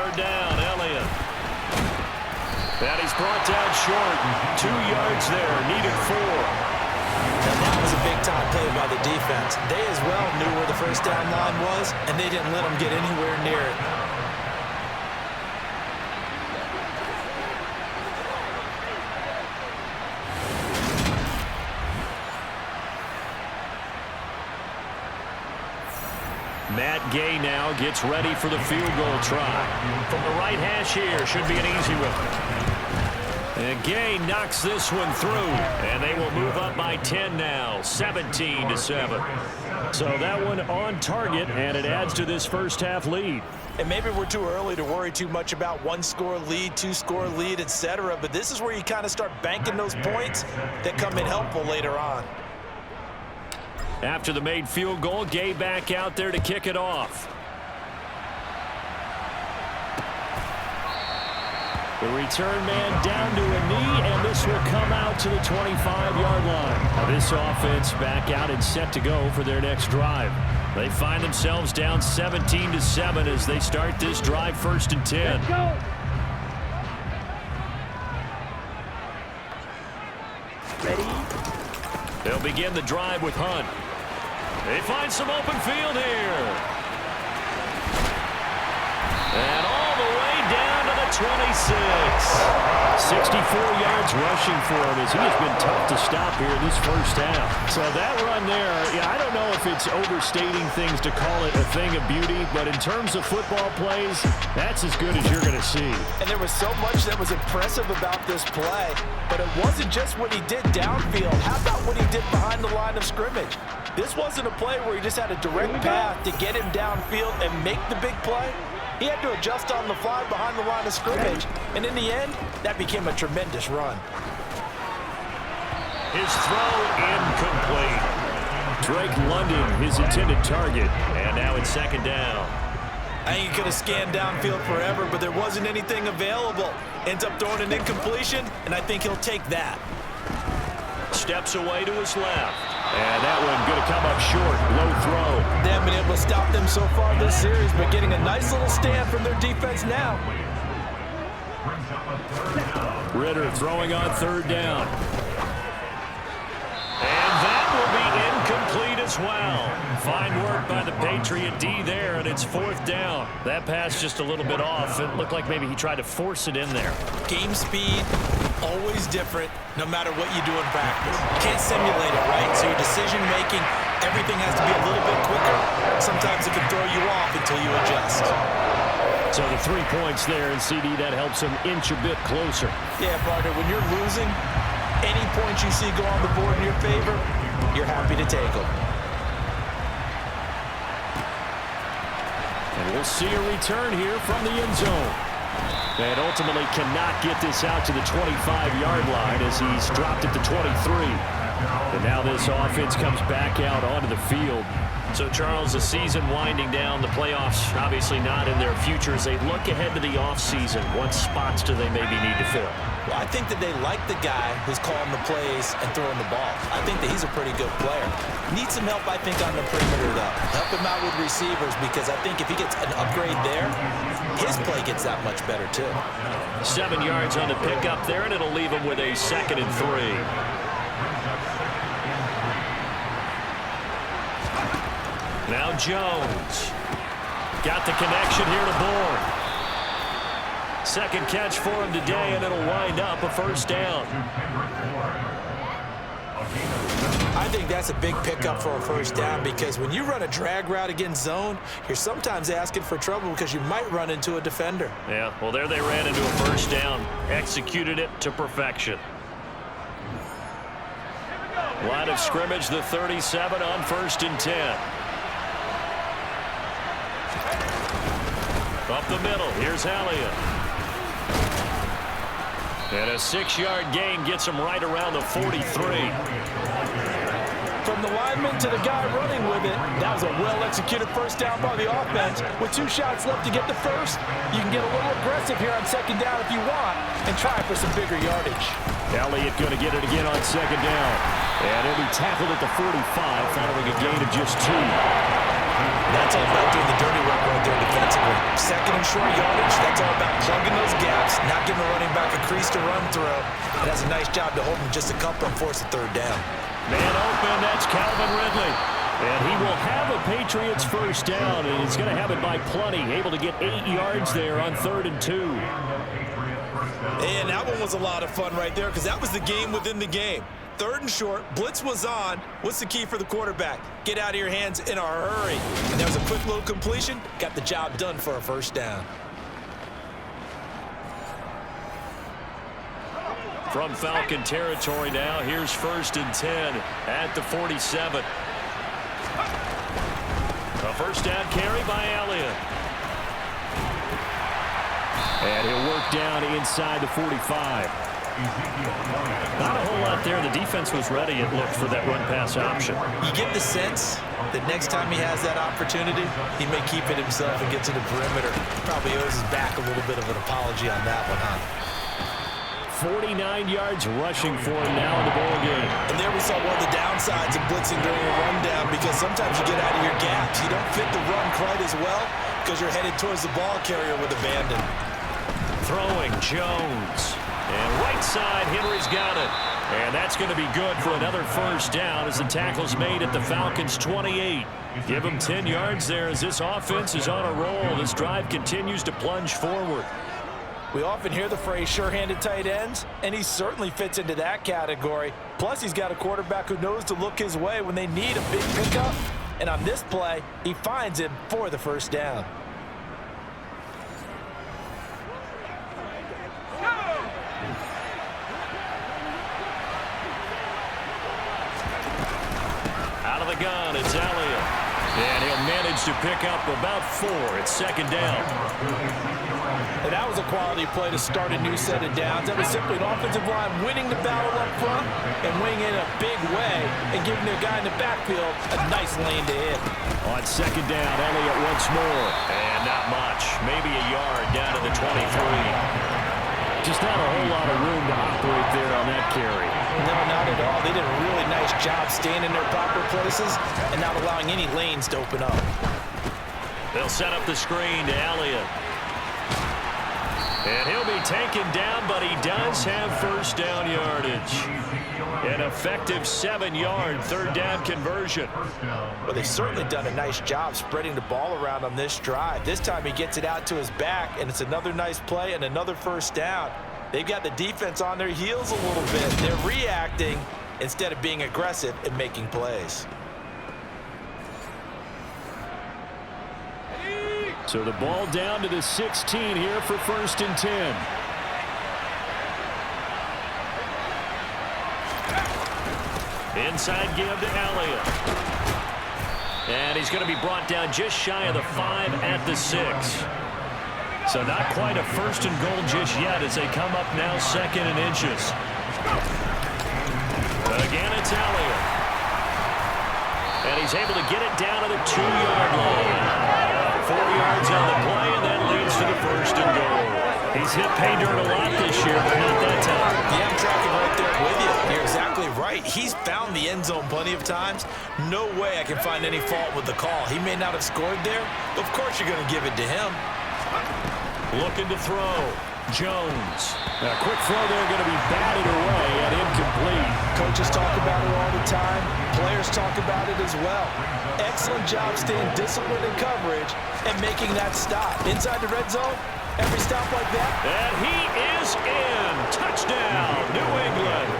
third down. Elliott. And he's brought down short. 2 yards there. Needed 4. And that was a big-time play by the defense. They as well knew where the first down line was, and they didn't let them get anywhere near it. Matt Gay now gets ready for the field goal try. From the right hash here, should be an easy one. And Gay knocks this one through, and they will move up by 10 now, 17-7. So that one on target, and it adds to this first half lead. And maybe we're too early to worry too much about 1-score lead, 2-score lead, etc. But this is where you kind of start banking those points that come in helpful later on. After the made field goal, Gay back out there to kick it off. The return man down to a knee, and this will come out to the 25-yard line. Now this offense back out and set to go for their next drive. They find themselves down 17-7 as they start this drive, 1st and 10. Let's go. Ready? They'll begin the drive with Hunt. They find some open field here. And all the way down to the 26. 64 yards rushing for him as he has been tough to stop here in this first half. So that run there, I don't know if it's overstating things to call it a thing of beauty, but in terms of football plays, that's as good as you're going to see. And there was so much that was impressive about this play, but it wasn't just what he did downfield. How about what he did behind the line of scrimmage? This wasn't a play where he just had a direct path to get him downfield and make the big play. He had to adjust on the fly behind the line of scrimmage, and in the end, that became a tremendous run. His throw incomplete. Drake London, his intended target, and now it's 2nd down. I think he could have scanned downfield forever, but there wasn't anything available. Ends up throwing an incompletion, and I think he'll take that. Steps away to his left. And that one going to come up short. Low throw. They haven't been able to stop them so far this series, but getting a nice little stand from their defense now. Ritter throwing on 3rd down. And that will be incomplete as well. Fine work by the Patriot D there, and it's 4th down. That pass just a little bit off. It looked like maybe he tried to force it in there. Game speed, always different, no matter what you do in practice. You can't simulate it, right? So your decision-making, everything has to be a little bit quicker. Sometimes it can throw you off until you adjust. So the 3 points there, and CD, that helps him inch a bit closer. Yeah, partner, when you're losing, any points you see go on the board in your favor, you're happy to take them. And we'll see a return here from the end zone. And ultimately cannot get this out to the 25-yard line as he's dropped it to 23. And now this offense comes back out onto the field. So, Charles, the season winding down, the playoffs obviously not in their future. As they look ahead to the offseason, what spots do they maybe need to fill? Well, I think that they like the guy who's calling the plays and throwing the ball. I think that he's a pretty good player. Needs some help, I think, on the perimeter, though. Help him out with receivers, because I think if he gets an upgrade there, his play gets that much better, too. 7 yards on the pickup there, and it'll leave him with a 2nd and 3. Now Jones. Got the connection here to Bourne. 2nd catch for him today, and it'll wind up a 1st down. I think that's a big pickup for a 1st down, because when you run a drag route against zone, you're sometimes asking for trouble because you might run into a defender. Yeah, well, there they ran into a 1st down. Executed it to perfection. Line of scrimmage, the 37 on 1st and 10. Up the middle, here's Elliott. And a 6-yard gain gets him right around the 43. From the lineman to the guy running with it, that was a well-executed 1st down by the offense. With 2 shots left to get the 1st, you can get a little aggressive here on 2nd down if you want and try for some bigger yardage. Elliott going to get it again on 2nd down. And he'll be tackled at the 45 following a gain of just 2. That's all about doing the dirty work right there defensively. Second and short yardage, that's all about plugging those gaps, not giving the running back a crease to run through. It does a nice job to hold him just a couple and force a third down. Man open, that's Calvin Ridley. And he will have a Patriots first down, and he's going to have it by plenty, able to get 8 yards there on 3rd and 2. And that one was a lot of fun right there because that was the game within the game. 3rd and short, blitz was on. What's the key for the quarterback? Get out of your hands in a hurry. And there was a quick little completion, got the job done for a first down. From Falcon territory now, here's 1st and 10 at the 47. A first down carry by Elliott. And he'll work down inside the 45. Not a whole lot there. The defense was ready, it looked, for that run-pass option. You get the sense that next time he has that opportunity, he may keep it himself and get to the perimeter. Probably owes his back a little bit of an apology on that one, huh? 49 yards rushing for him now in the ball game. And there we saw one of the downsides of blitzing during a rundown, because sometimes you get out of your gaps. You don't fit the run quite as well because you're headed towards the ball carrier with abandon. Throwing Jones. And right side, Henry's got it. And that's going to be good for another first down as the tackle's made at the Falcons' 28. Give them 10 yards there as this offense is on a roll. This drive continues to plunge forward. We often hear the phrase sure-handed tight ends, and he certainly fits into that category. Plus, he's got a quarterback who knows to look his way when they need a big pickup. And on this play, he finds him for the first down. Out of the gun, it's Elliott. And he'll manage to pick up about 4. It's 2nd down. And that was a quality play to start a new set of downs. That was simply an offensive line winning the battle up front and winning in a big way and giving their guy in the backfield a nice lane to hit. On 2nd down, Elliott once more. And not much. Maybe a yard down to the 23. Just not a whole lot of room to operate there on that carry. No, not at all. They did a really nice job staying in their proper places and not allowing any lanes to open up. They'll set up the screen to Elliott. And he'll be taken down, but he does have first down yardage. An effective 7-yard 3rd down conversion. Well, they've certainly done a nice job spreading the ball around on this drive. This time he gets it out to his back, and it's another nice play and another first down. They've got the defense on their heels a little bit. They're reacting instead of being aggressive and making plays. So the ball down to the 16 here for 1st and 10. Inside give to Elliott. And he's going to be brought down just shy of the 5 at the 6. So not quite a 1st and goal just yet as they come up now 2nd and inches. Again, it's Elliott. And he's able to get it down to the 2-yard line. 4 yards on the play, and that leads to the 1st and goal. He's hit pay dirt a lot this year, but not that time. Yeah, I'm tracking right there with you. You're exactly right. He's found the end zone plenty of times. No way I can find any fault with the call. He may not have scored there, but of course you're going to give it to him. Looking to throw. Jones. A quick throw there, going to be batted away and incomplete. Coaches talk about it all the time. Players talk about it as well. Excellent job staying disciplined in coverage and making that stop. Inside the red zone, every stop like that. And he is in. Touchdown, New England.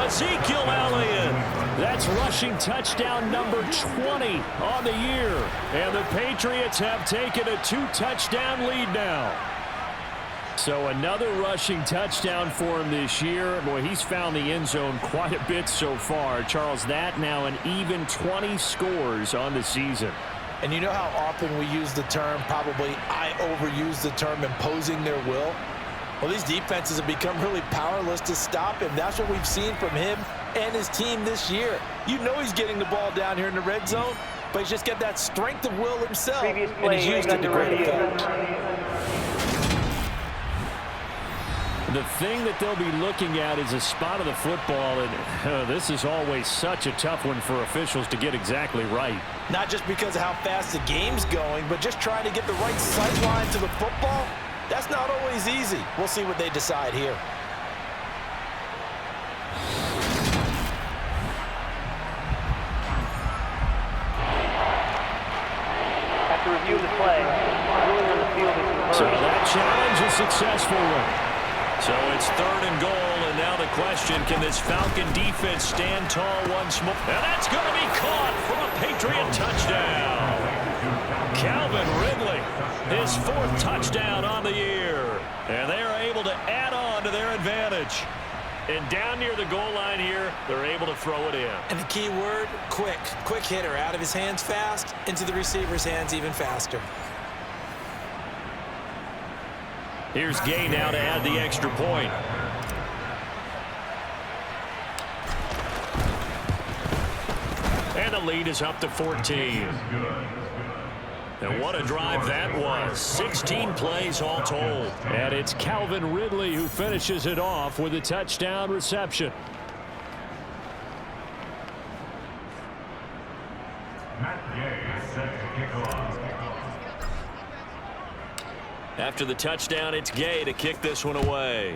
Ezekiel Elliott. That's rushing touchdown number 20 on the year. And the Patriots have taken a 2-touchdown lead now. So another rushing touchdown for him this year. Boy, he's found the end zone quite a bit so far. Charles, that now an even 20 scores on the season. And you know how often we use the term, probably I overuse the term, imposing their will? Well, these defenses have become really powerless to stop him. That's what we've seen from him and his team this year. You know he's getting the ball down here in the red zone, but he's just got that strength of will himself, and he's used it to great effect. The thing that they'll be looking at is a spot of the football, and this is always such a tough one for officials to get exactly right. Not just because of how fast the game's going, but just trying to get the right sight line to the football. That's not always easy. We'll see what they decide here. After review of the play, ruling on the field is reversed. So that challenge is successful. So it's 3rd and goal, and now the question, can this Falcon defense stand tall once more? And that's going to be caught for a Patriot touchdown. Calvin Ridley, his 4th touchdown on the year. And they are able to add on to their advantage. And down near the goal line here, they're able to throw it in. And the key word, quick. Quick hitter, out of his hands fast, into the receiver's hands even faster. Here's Gay now to add the extra point. And the lead is up to 14. And what a drive that was. 16 plays all told. And it's Calvin Ridley who finishes it off with a touchdown reception. After the touchdown, it's Gay to kick this one away.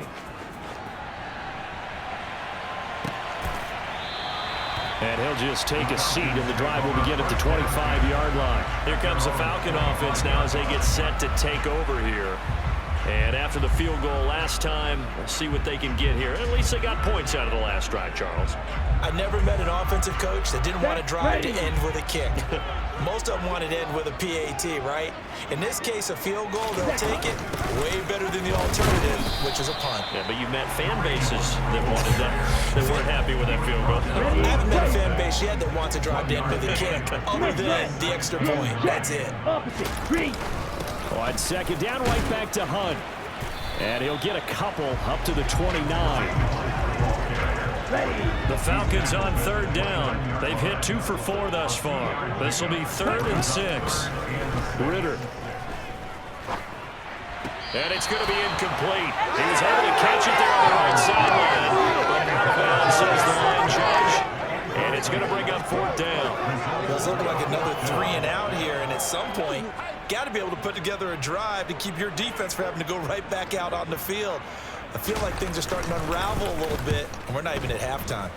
And he'll just take a seat, and the drive will begin at the 25-yard line. Here comes the Falcon offense now as they get set to take over here. And after the field goal last time, let's see what they can get here. At least they got points out of the last drive, Charles. I never met an offensive coach that didn't want to drive to end with a kick. Most of them wanted to end with a PAT, right? In this case, a field goal, they'll take it way better than the alternative, which is a punt. Yeah, but you've met fan bases that wanted that, that weren't happy with that field goal. I haven't met a fan base yet that wants to drive to end with a kick, other than the extra point. That's it. On 2nd down, right back to Hunt. And he'll get a couple up to the 29. The Falcons on 3rd down. They've hit 2 for 4 thus far. This will be 3rd and 6. Ritter. And it's going to be incomplete. He was able to catch it there on the right sideline. But out of bounds, says the line judge. And it's going to bring up 4th down. It's looking like another 3 and out here, and at some point, got to be able to put together a drive to keep your defense from having to go right back out on the field. I feel like things are starting to unravel a little bit, and we're not even at halftime.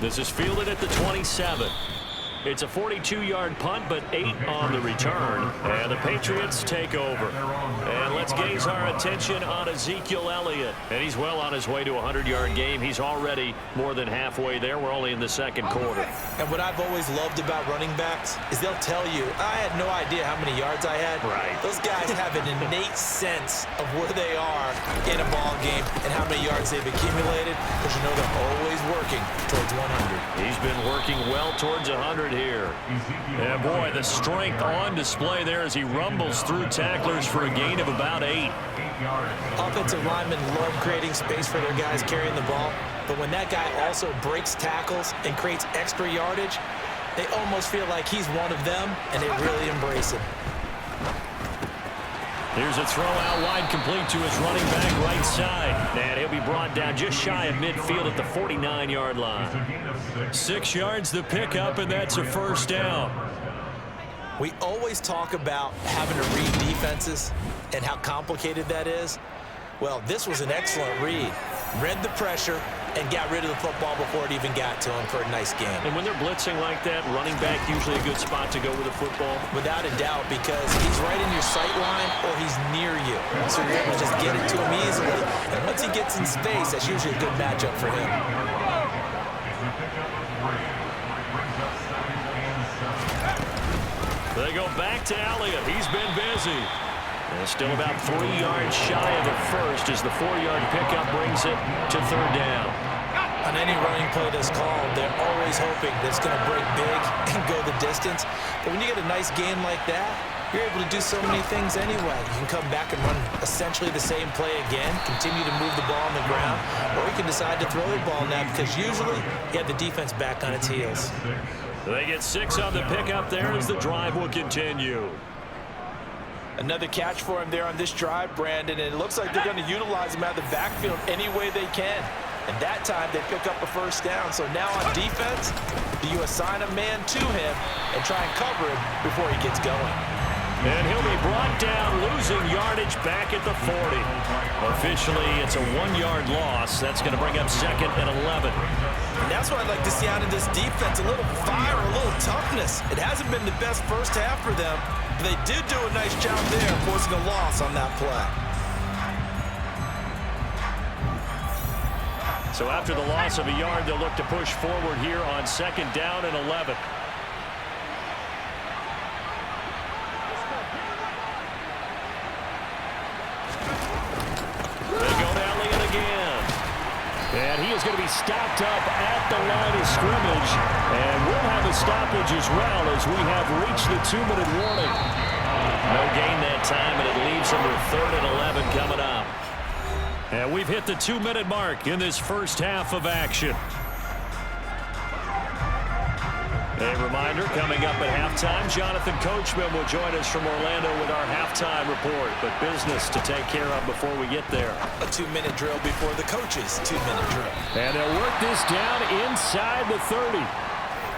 This is fielded at the 27. It's a 42-yard punt, but 8 on the return. And the Patriots take over. And let's gaze our attention on Ezekiel Elliott. And he's well on his way to a 100-yard game. He's already more than halfway there. We're only in the 2nd quarter. And what I've always loved about running backs is they'll tell you, I had no idea how many yards I had. Right. Those guys have an innate sense of where they are in a ball game and how many yards they've accumulated, because you know they're always working towards 100. He's been working well towards 100 here. And boy, the strength on display there as he rumbles through tacklers for a gain of about 8. Offensive linemen love creating space for their guys carrying the ball, but when that guy also breaks tackles and creates extra yardage, they almost feel like he's one of them, and they really embrace him. Here's a throw out wide, complete to his running back right side. And he'll be brought down just shy of midfield at the 49-yard line. 6 yards the pickup, and that's a 1st down. We always talk about having to read defenses and how complicated that is. Well, this was an excellent read. Read the pressure and got rid of the football before it even got to him for a nice game. And when they're blitzing like that, running back usually a good spot to go with the football? Without a doubt, because he's right in your sight line or he's near you. So you're able to just get it to him easily. And once he gets in space, that's usually a good matchup for him. They go back to Elliott. He's been busy. And still about 3 yards shy of the first as the 4-yard pickup brings it to 3rd down. On any running play that's called, they're always hoping that it's going to break big and go the distance. But when you get a nice game like that, you're able to do so many things anyway. You can come back and run essentially the same play again, continue to move the ball on the ground, or you can decide to throw the ball now because usually you have the defense back on its heels. They get 6 on the pickup there as the drive will continue. Another catch for him there on this drive, Brandon, and it looks like they're going to utilize him out of the backfield any way they can. And that time, they pick up a first down. So now on defense, do you assign a man to him and try and cover him before he gets going? And he'll be brought down, losing yardage back at the 40. Officially, it's a 1-yard loss. That's going to bring up 2nd and 11. And that's what I'd like to see out of this defense, a little fire, a little toughness. It hasn't been the best first half for them, but they did do a nice job there, forcing a loss on that play. So after the loss of a yard, they'll look to push forward here on 2nd down and 11. And he is going to be stopped up at the line of scrimmage. And we'll have a stoppage as well as we have reached the 2-minute warning. No gain that time, and it leaves him with 3rd and 11 coming up. And we've hit the 2-minute mark in this first half of action. A reminder, coming up at halftime, Jonathan Coachman will join us from Orlando with our halftime report. But business to take care of before we get there. A 2-minute drill before the coach's 2-minute drill. And they'll work this down inside the 30.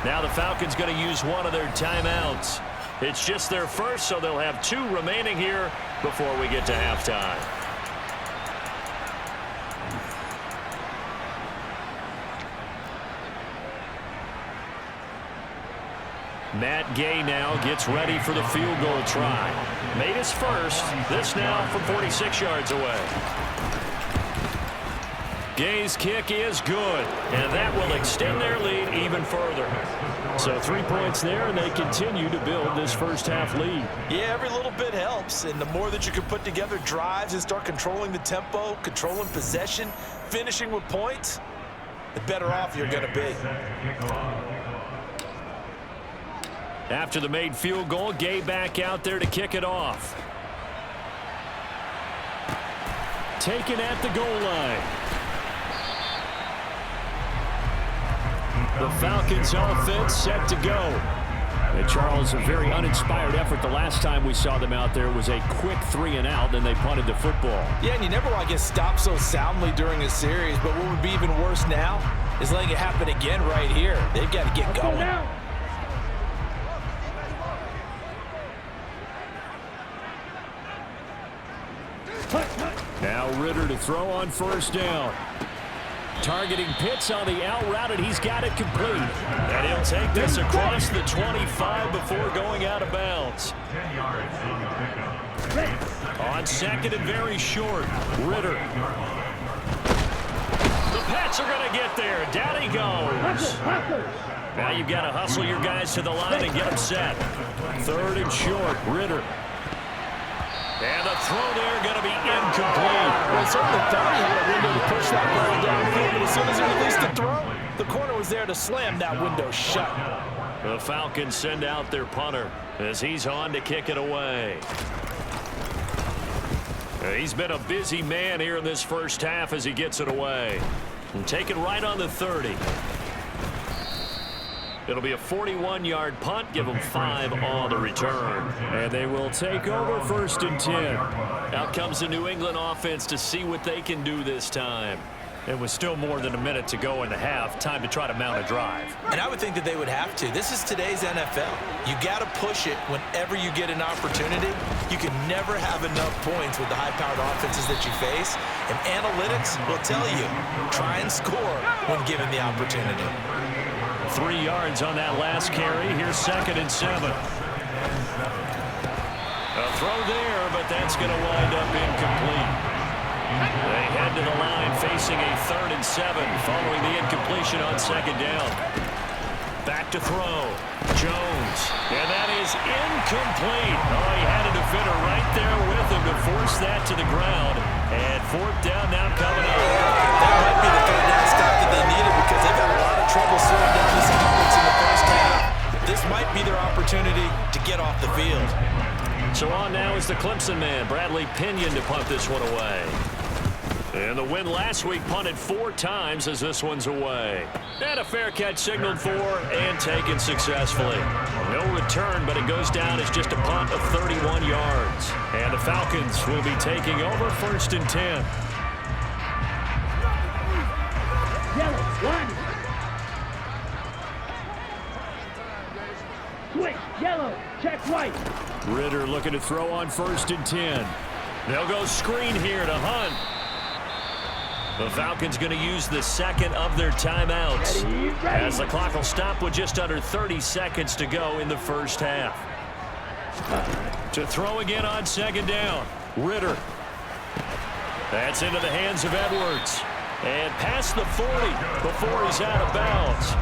Now the Falcons going to use one of their timeouts. It's just their first, so they'll have 2 remaining here before we get to halftime. Matt Gay now gets ready for the field goal try. Made his first. This now from 46 yards away. Gay's kick is good, and that will extend their lead even further. So 3 points there, and they continue to build this first half lead. Yeah, every little bit helps, and the more that you can put together drives and start controlling the tempo, controlling possession, finishing with points, the better off you're going to be. After the made field goal, Gay back out there to kick it off. Taken at the goal line. The Falcons offense set to go. And Charles, a very uninspired effort. The last time we saw them out there was a quick 3-and-out, then they punted the football. Yeah, and you never want to get stopped so soundly during a series, but what would be even worse now is letting it happen again right here. They've got to get going. Now Ritter to throw on first down. Targeting Pitts on the out route, and he's got it complete. And he'll take this across the 25 before going out of bounds. On 2nd and very short, Ritter. The Pats are going to get there. Down he goes. Now you've got to hustle your guys to the line and get them set. 3rd and short, Ritter. And the throw there going to be incomplete. Well, he certainly thought he had a window to push that ball downfield, but as soon as he released the throw, the corner was there to slam that window shut. The Falcons send out their punter as he's on to kick it away. He's been a busy man here in this first half as he gets it away. And take it right on the 30. It'll be a 41-yard punt. Give them 5 on the return. And they will take over 1st and 10. Out comes the New England offense to see what they can do this time. It was still more than a minute to go in the half. Time to try to mount a drive. And I would think that they would have to. This is today's NFL. You got to push it whenever you get an opportunity. You can never have enough points with the high-powered offenses that you face. And analytics will tell you, try and score when given the opportunity. 3 yards on that last carry. Here's 2nd and 7. A throw there, but that's going to wind up incomplete. They head to the line facing a 3rd and 7 following the incompletion on 2nd down. Back to throw. Jones. And that is incomplete. Oh, he had a defender right there with him to force that to the ground. And 4th down now coming up. That might be the 3rd down stop that they needed because they've had a lot of trouble slowing down this offense in the first half. This might be their opportunity to get off the field. So on now is the Clemson man, Bradley Pinion, to punt this one away. And the win last week punted 4 times as this one's away. And a fair catch signaled for and taken successfully. No return, but it goes down as just a punt of 31 yards. And the Falcons will be taking over 1st and 10. Yellow, 1. Switch, yellow, check white. Ritter looking to throw on 1st and 10. They'll go screen here to Hunt. The Falcons going to use the second of their timeouts as the clock will stop with just under 30 seconds to go in the first half. To throw again on 2nd down, Ritter. That's into the hands of Edwards. And past the 40 before he's out of bounds.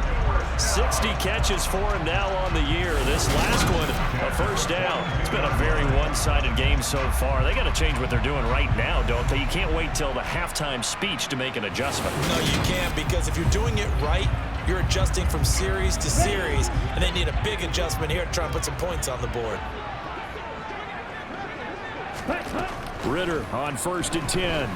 60 catches for him now on the year. This last one, a 1st down. It's been a very one-sided game so far. They got to change what they're doing right now, don't they? You can't wait till the halftime speech to make an adjustment. No, you can't, because if you're doing it right, you're adjusting from series to series, and they need a big adjustment here to try and put some points on the board. Ritter on 1st and 10.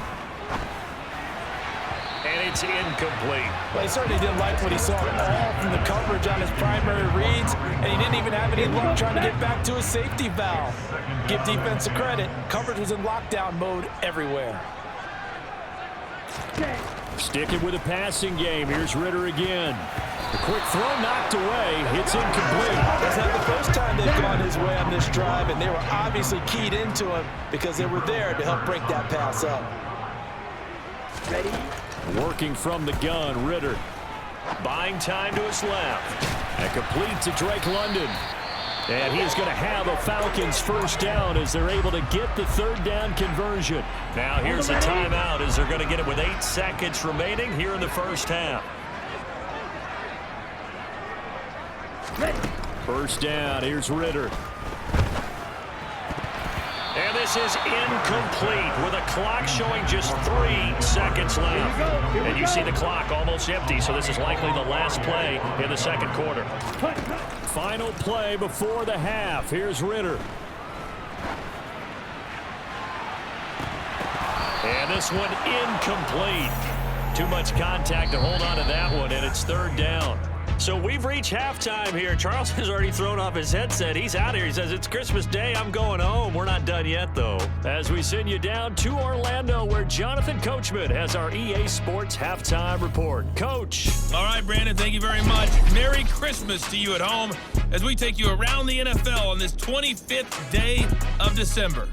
And it's incomplete. Well, he certainly didn't like what he saw all from the coverage on his primary reads, and he didn't even have any luck trying to get back to his safety valve. Give defense a credit. Coverage was in lockdown mode everywhere. Sticking with a passing game. Here's Ritter again. The quick throw knocked away. It's incomplete. That's not the first time they've gone his way on this drive, and they were obviously keyed into him because they were there to help break that pass up. Ready? Working from the gun, Ritter. Buying time to his left. And complete to Drake London. And he is going to have a Falcons 1st down as they're able to get the 3rd down conversion. Now here's the timeout as they're going to get it with 8 seconds remaining here in the first half. Ready? 1st down, here's Ritter. And this is incomplete with a clock showing just 3 seconds left. And you see the clock almost empty, so this is likely the last play in the 2nd quarter. Final play before the half. Here's Ritter. And this one incomplete. Too much contact to hold on to that one, and it's 3rd down. So we've reached halftime here. Charles has already thrown off his headset. He's out here. He says, it's Christmas Day. I'm going home. We're not done yet, though. As we send you down to Orlando, where Jonathan Coachman has our EA Sports halftime report. Coach. All right, Brandon, thank you very much. Merry Christmas to you at home as we take you around the NFL on this 25th day of December.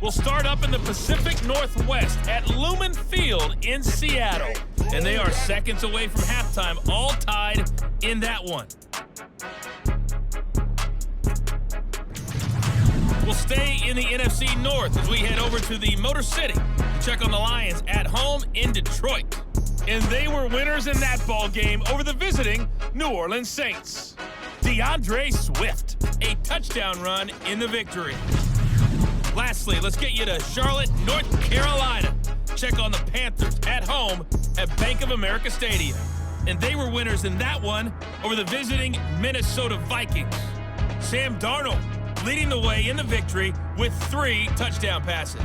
We'll start up in the Pacific Northwest at Lumen Field in Seattle. And they are seconds away from halftime, all tied in that one. We'll stay in the NFC North as we head over to the Motor City to check on the Lions at home in Detroit. And they were winners in that ball game over the visiting New Orleans Saints. DeAndre Swift, a touchdown run in the victory. Lastly, let's get you to Charlotte, North Carolina. Check on the Panthers at home at Bank of America Stadium. And they were winners in that one over the visiting Minnesota Vikings. Sam Darnold leading the way in the victory with 3 touchdown passes.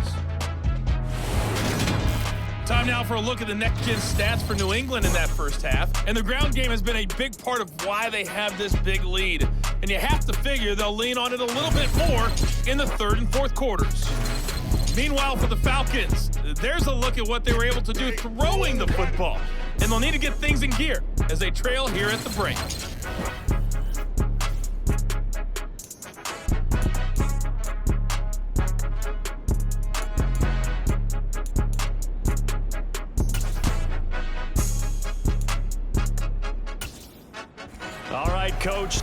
Time now for a look at the next-gen stats for New England in that first half. And the ground game has been a big part of why they have this big lead. And you have to figure they'll lean on it a little bit more in the 3rd and 4th quarters. Meanwhile, for the Falcons, there's a look at what they were able to do throwing the football. And they'll need to get things in gear as they trail here at the break. All right, Coach.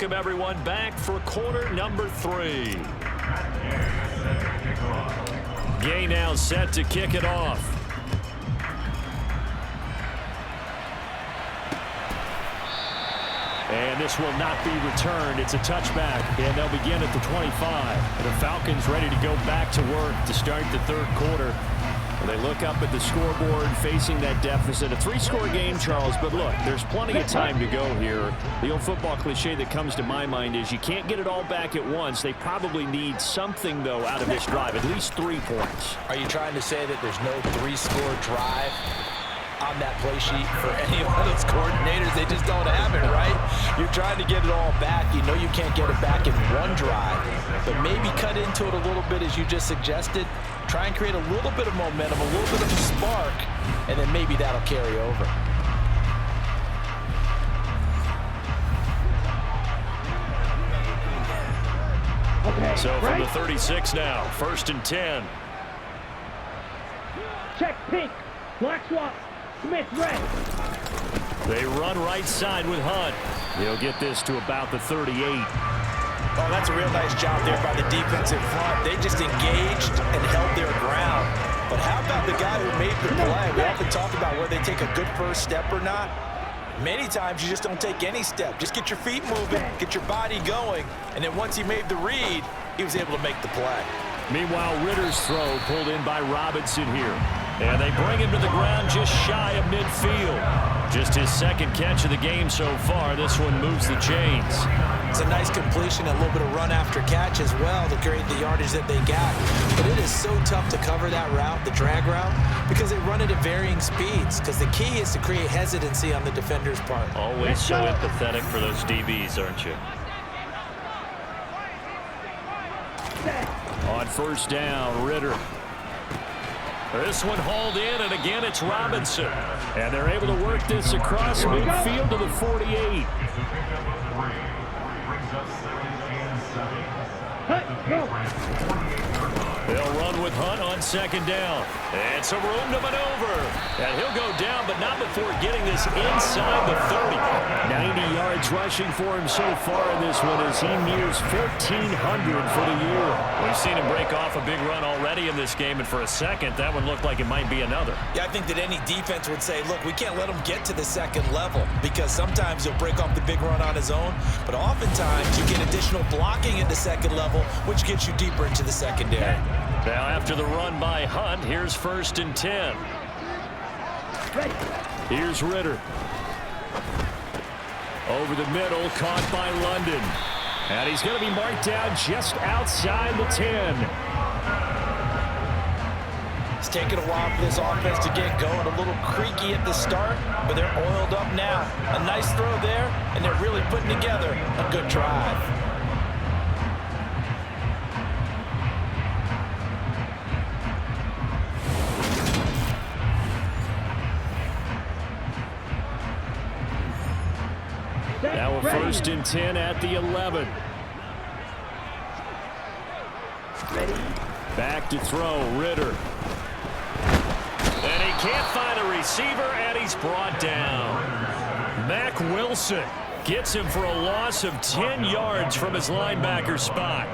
welcome everyone back for quarter number 3. Gay now set to kick it off. And this will not be returned. It's a touchback, and they'll begin at the 25. The Falcons ready to go back to work to start the third quarter. And they look up at the scoreboard facing that deficit. A 3-score game, Charles, but look, there's plenty of time to go here. The old football cliche that comes to my mind is you can't get it all back at once. They probably need something, though, out of this drive, at least 3 points. Are you trying to say that there's no 3-score drive on that play sheet for any of those coordinators? They just don't have it, right? You're trying to get it all back. You know you can't get it back in one drive, but maybe cut into it a little bit as you just suggested. Try and create a little bit of momentum, a little bit of a spark, and then maybe that'll carry over. Okay, So from right? the 36 now, 1st and 10. Check pink. Black swap. Smith red. They run right side with Hunt. He'll get this to about the 38. Oh, that's a real nice job there by the defense in front. They just engaged and held their ground. But how about the guy who made the play? We often talk about whether they take a good first step or not. Many times you just don't take any step. Just get your feet moving, get your body going, and then once he made the read, he was able to make the play. Meanwhile, Ritter's throw pulled in by Robinson here. And they bring him to the ground just shy of midfield. Just his second catch of the game so far. This one moves the chains. It's a nice completion, a little bit of run after catch as well to create the yardage that they got. But it is so tough to cover that route, the drag route, because they run it at varying speeds. Because the key is to create hesitancy on the defender's part. Always so empathetic for those DBs, aren't you? On 1st down, Ritter. This one hauled in, and again it's Robinson. And they're able to work this across midfield to the 48. They'll run with Hunt on 2nd down. And some room to maneuver. And he'll go down, but not before getting this inside the 30. 90 yards rushing for him so far in this one as he nears 1,400 for the year. We've seen him break off a big run already in this game, and for a second, that one looked like it might be another. Yeah, I think that any defense would say, look, we can't let him get to the second level because sometimes he'll break off the big run on his own, but oftentimes you get additional blocking at the second level, which gets you deeper into the secondary. Now after the run by Hunt, here's 1st and 10. Here's Ritter. Over the middle, caught by London. And he's going to be marked down just outside the 10. It's taken a while for this offense to get going. A little creaky at the start, but they're oiled up now. A nice throw there, and they're really putting together a good drive. Now a 1st and 10 at the 11. Back to throw, Ritter. And he can't find a receiver, and he's brought down. Mack Wilson gets him for a loss of 10 yards from his linebacker spot.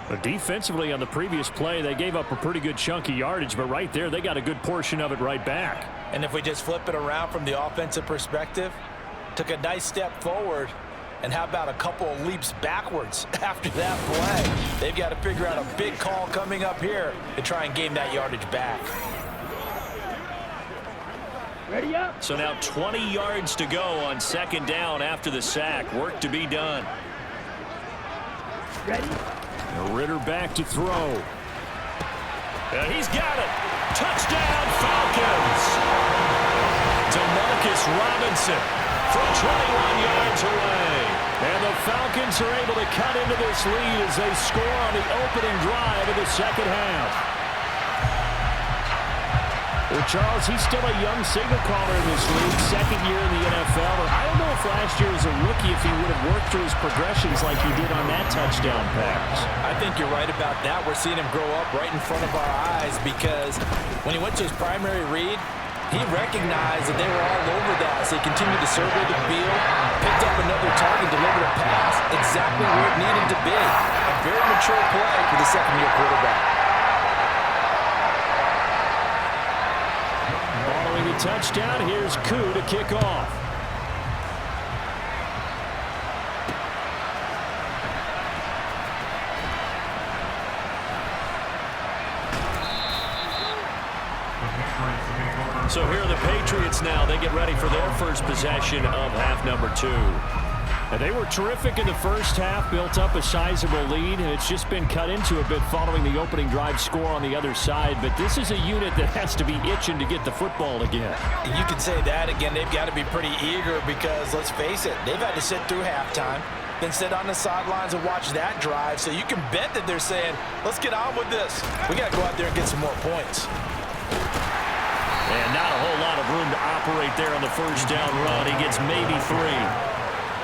But defensively on the previous play, they gave up a pretty good chunk of yardage, but right there, they got a good portion of it right back. And if we just flip it around from the offensive perspective, took a nice step forward, and how about a couple of leaps backwards after that play? They've got to figure out a big call coming up here to try and gain that yardage back. Ready up. So now 20 yards to go on 2nd down after the sack. Work to be done. Ready. Ritter back to throw. And he's got it. Touchdown, Falcons. DeMarcus Robinson from 21 yards away. And the Falcons are able to cut into this lead as they score on the opening drive of the second half. Well, Charles, he's still a young signal caller in this league, 2nd year in the NFL. And I don't know if last year as a rookie if he would have worked through his progressions like he did on that touchdown pass. I think you're right about that. We're seeing him grow up right in front of our eyes because when he went to his primary read, He recognized that they were all over that, so he continued to survey the field, picked up another target, delivered a pass exactly where it needed to be. A very mature play for the second-year quarterback. Following the touchdown, here's Koo to kick off. So here are the Patriots now. They get ready for their first possession of half number 2. And they were terrific in the first half, built up a sizable lead, and it's just been cut into a bit following the opening drive score on the other side. But this is a unit that has to be itching to get the football again. You can say that again. They've got to be pretty eager because, let's face it, they've had to sit through halftime, then sit on the sidelines and watch that drive. So you can bet that they're saying, let's get on with this. We got to go out there and get some more points. And not a whole lot of room to operate there on the first down run. He gets maybe 3.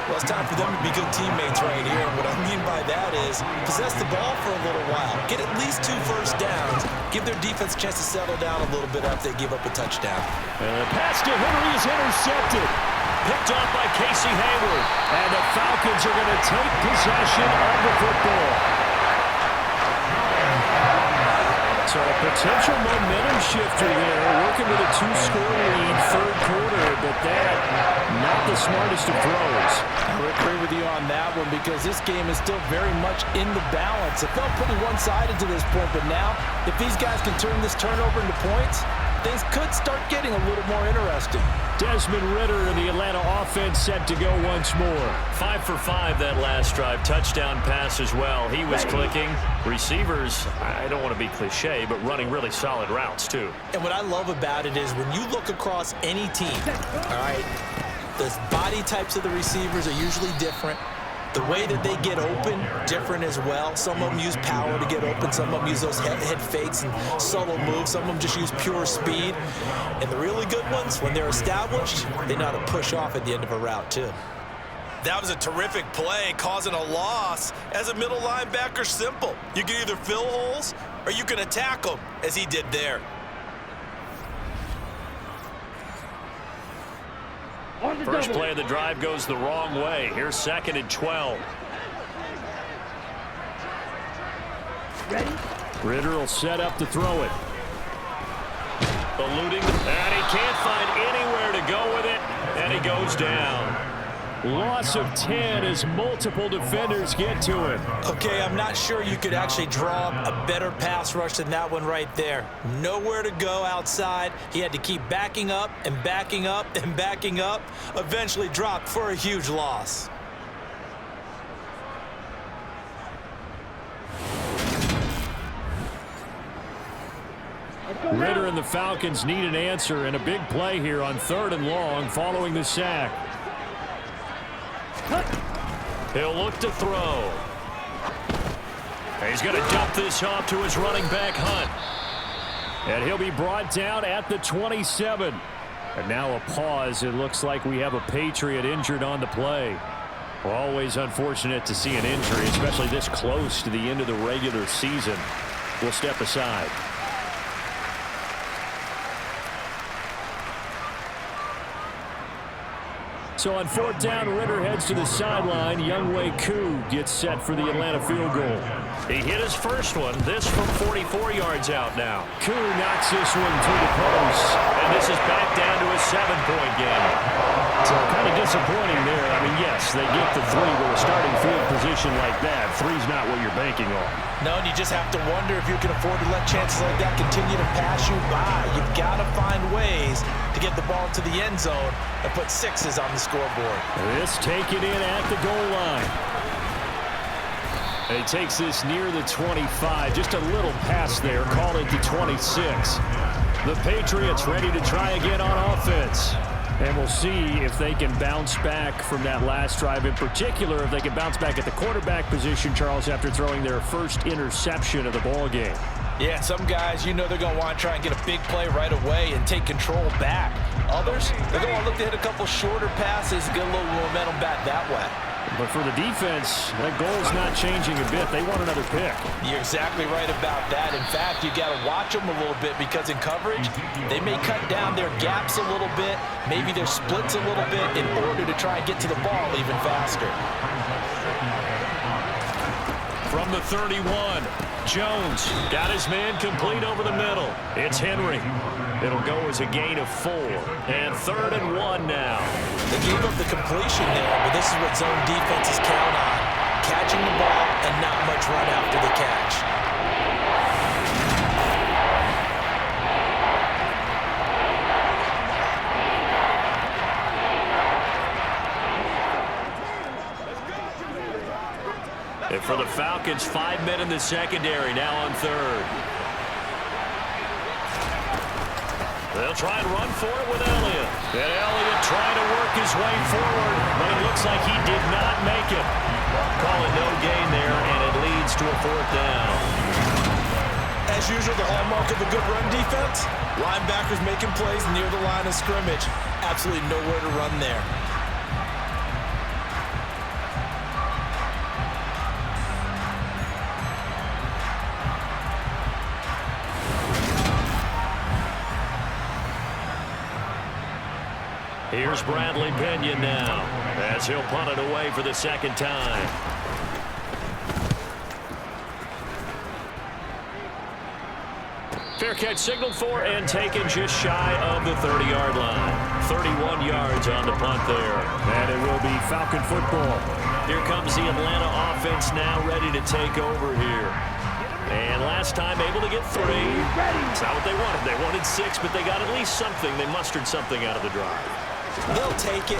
Well, it's time for them to be good teammates right here. And what I mean by that is possess the ball for a little while. Get at least 2 first downs. Give their defense a chance to settle down a little bit after they give up a touchdown. And the pass to Henry is intercepted. Picked off by Casey Hayward. And the Falcons are going to take possession of the football. So a potential momentum shifter there, working with a 2-score lead, third quarter, but that, not the smartest of throws. I would agree with you on that one because this game is still very much in the balance. It felt pretty one-sided to this point, but now, if these guys can turn this turnover into points, things could start getting a little more interesting. Desmond Ridder and the Atlanta offense set to go once more. 5 for 5 that last drive. Touchdown pass as well. He was clicking. Receivers, I don't want to be cliche, but running really solid routes too. And what I love about it is when you look across any team, all right, the body types of the receivers are usually different. The way that they get open, different as well. Some of them use power to get open. Some of them use those head fakes and solo moves. Some of them just use pure speed. And the really good ones, when they're established, they know how to push off at the end of a route, too. That was a terrific play, causing a loss. As a middle linebacker, simple. You can either fill holes or you can attack them, as he did there. First play of the drive goes the wrong way. Here's 2nd and 12. Ready? Ridder will set up to throw it. Eluding, and he can't find anywhere to go with it, and he goes down. Loss of 10 as multiple defenders get to him. Okay, I'm not sure you could actually draw a better pass rush than that one right there. Nowhere to go outside. He had to keep backing up and backing up and backing up. Eventually dropped for a huge loss. Ridder and the Falcons need an answer, and a big play here on 3rd and long following the sack. He'll look to throw. He's going to dump this off to his running back, Hunt. And he'll be brought down at the 27. And now a pause. It looks like we have a Patriot injured on the play. Always unfortunate to see an injury, especially this close to the end of the regular season. We'll step aside. So on 4th down, Ridder heads to the sideline. Younghoe Koo gets set for the Atlanta field goal. He hit his first one. This from 44 yards out now. Koo knocks this one through the post. And this is back down to a 7-point game. So kind of disappointing there. I mean, yes, they get the 3 with a starting field position like that. 3's not what you're banking on. No, and you just have to wonder if you can afford to let chances like that continue to pass you by. You've got to find ways to get the ball to the end zone and put 6s on the scoreboard. This taken in at the goal line. And he takes this near the 25. Just a little pass there. Call it the 26. The Patriots ready to try again on offense. And we'll see if they can bounce back from that last drive. In particular, if they can bounce back at the quarterback position, Charles, after throwing their first interception of the ball game. Yeah, some guys, you know they're going to want to try and get a big play right away and take control back. Others, they're going to look to hit a couple shorter passes and get a little momentum back that way. But for the defense, that goal's not changing a bit. They want another pick. You're exactly right about that. In fact, you got to watch them a little bit because in coverage, they may cut down their gaps a little bit, maybe their splits a little bit in order to try and get to the ball even faster. From the 31, Jones got his man complete over the middle. It's Henry. It'll go as a gain of 4. And 3rd and 1 now. They gave up the completion there, but this is what zone defenses count on. Catching the ball and not much run after the catch. And for the Falcons, 5 men in the secondary, now on 3rd. They'll try and run for it with Elliott. And Elliott trying to work his way forward, but it looks like he did not make it. Call it no gain there, and it leads to a 4th down. As usual, the hallmark of a good run defense, linebackers making plays near the line of scrimmage. Absolutely nowhere to run there. Here's Bradley Pinion now, as he'll punt it away for the 2nd time. Fair catch signaled for and taken just shy of the 30-yard line. 31 yards on the punt there. And it will be Falcon football. Here comes the Atlanta offense now ready to take over here. And last time able to get 3. It's not what they wanted. They wanted 6, but they got at least something. They mustered something out of the drive. They'll take it.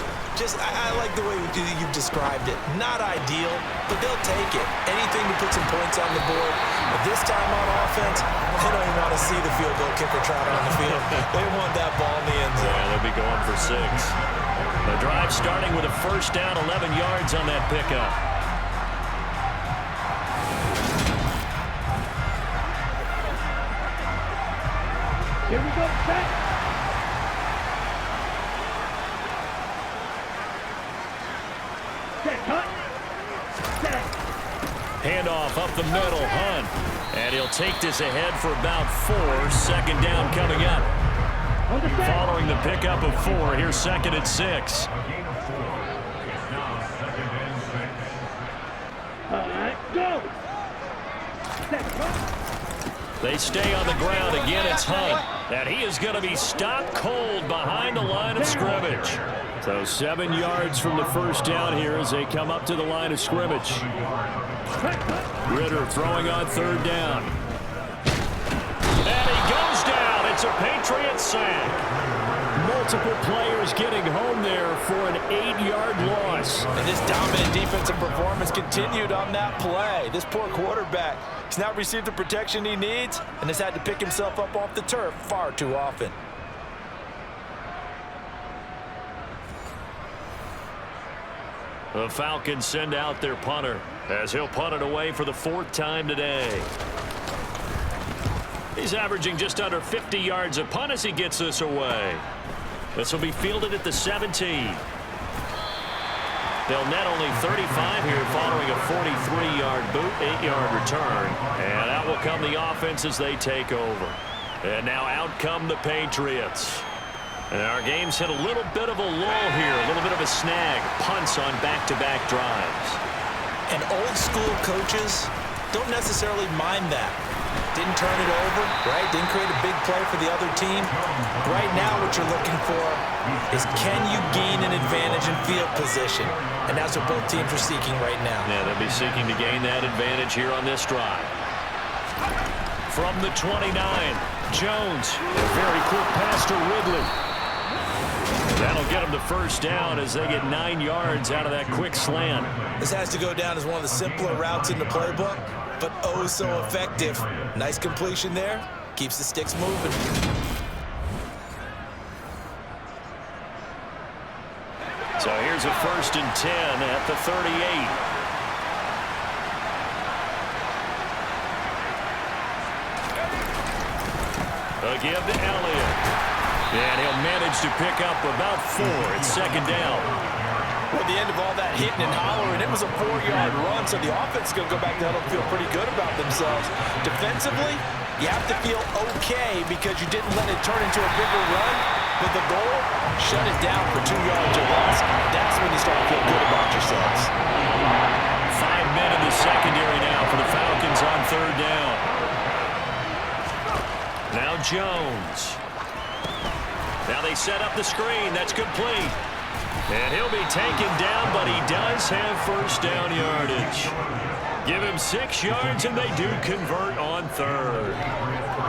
I like the way you've described it. Not ideal, but they'll take it. Anything to put some points on the board. But this time on offense, they don't even want to see the field goal kicker trot on the field. They want that ball in the end zone. Yeah, they'll be going for 6. The drive starting with a 1st down, 11 yards on that pickup. Here we go, set. Handoff up the middle, Hunt. And he'll take this ahead for about 4. 2nd down coming up. Following the pickup of 4, here's 2nd and 6. Go. They stay on the ground. Again, it's Hunt. And he is going to be stopped cold behind the line of scrimmage. So 7 yards from the 1st down here as they come up to the line of scrimmage. Ritter throwing on 3rd down. And he goes down. It's a Patriots sack. Multiple players getting home there for an 8-yard loss. And this dominant defensive performance continued on that play. This poor quarterback, he's not received the protection he needs and has had to pick himself up off the turf far too often. The Falcons send out their punter as he'll punt it away for the 4th time today. He's averaging just under 50 yards a punt as he gets this away. This will be fielded at the 17. They'll net only 35 here following a 43-yard boot, 8-yard return. And out will come the offense as they take over. And now out come the Patriots. And our game's hit a little bit of a lull here, a little bit of a snag. Punts on back-to-back drives. And old school coaches don't necessarily mind that. Didn't turn it over, right? Didn't create a big play for the other team. Right now what you're looking for is can you gain an advantage in field position? And that's what both teams are seeking right now. Yeah, they'll be seeking to gain that advantage here on this drive. From the 29, Jones. A very quick pass to Ridley. That'll get them the 1st down as they get 9 yards out of that quick slant. This has to go down as one of the simpler routes in the playbook, but oh so effective. Nice completion there. Keeps the sticks moving. So here's a 1st and 10 at the 38. A give to Elliott. And he'll manage to pick up about 4. It's second down. Well, at the end of all that hitting and hollering, it was a 4-yard run, so the offense is going to go back to huddle and feel pretty good about themselves. Defensively, you have to feel okay because you didn't let it turn into a bigger run, but the goal, shut it down for 2 yards or less. That's when you start to feel good about yourselves. 5 men in the secondary now for the Falcons on third down. Now Jones. Now they set up the screen. That's complete. And he'll be taken down, but he does have first down yardage. Give him 6 yards, and they do convert on third.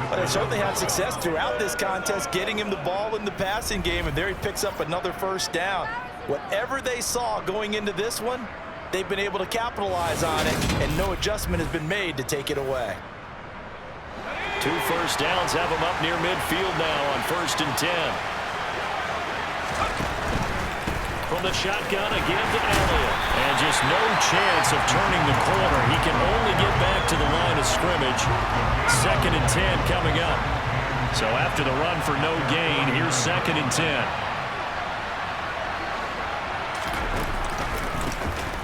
But they certainly had success throughout this contest, getting him the ball in the passing game, and there he picks up another first down. Whatever they saw going into this one, they've been able to capitalize on it, and no adjustment has been made to take it away. 2 first downs have them up near midfield now on 1st and 10. From the shotgun, again to Elliott. And just no chance of turning the corner. He can only get back to the line of scrimmage. 2nd and 10 coming up. So after the run for no gain, here's 2nd and 10.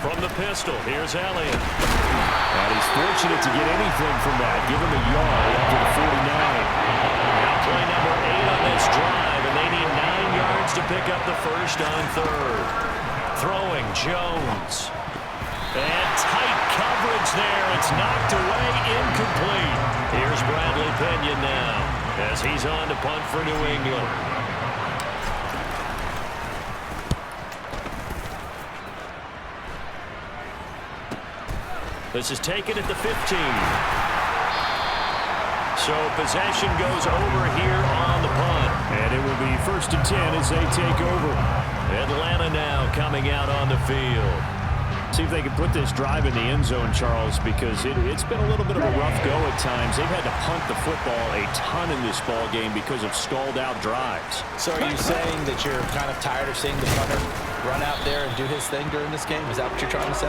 From the pistol, here's Elliott. And he's fortunate to get anything from that. Give him a yard after the 49. Now play number 8 on this drive, and they need 9 yards to pick up the first on third. Throwing Jones. And tight coverage there. It's knocked away, incomplete. Here's Bradley Pinion now as he's on to punt for New England. This is taken at the 15. So possession goes over here on the punt. And it will be 1st and 10 as they take over. Atlanta now coming out on the field. See if they can put this drive in the end zone, Charles, because it's been a little bit of a rough go at times. They've had to punt the football a ton in this ball game because of stalled out drives. So are you saying that you're kind of tired of seeing the punter run out there and do his thing during this game? Is that what you're trying to say?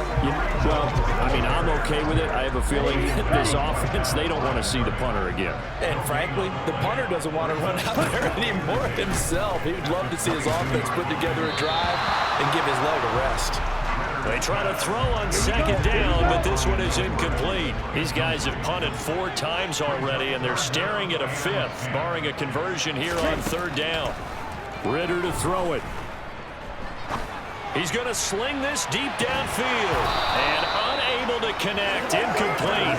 Well, I mean, I'm okay with it. I have a feeling this offense, they don't want to see the punter again. And frankly, the punter doesn't want to run out there anymore himself. He would love to see his offense put together a drive and give his leg a rest. They try to throw on 2nd down, but this one is incomplete. These guys have punted 4 times already, and they're staring at a 5th, barring a conversion here on 3rd down. Ritter to throw it. He's going to sling this deep downfield, and unable to connect, incomplete.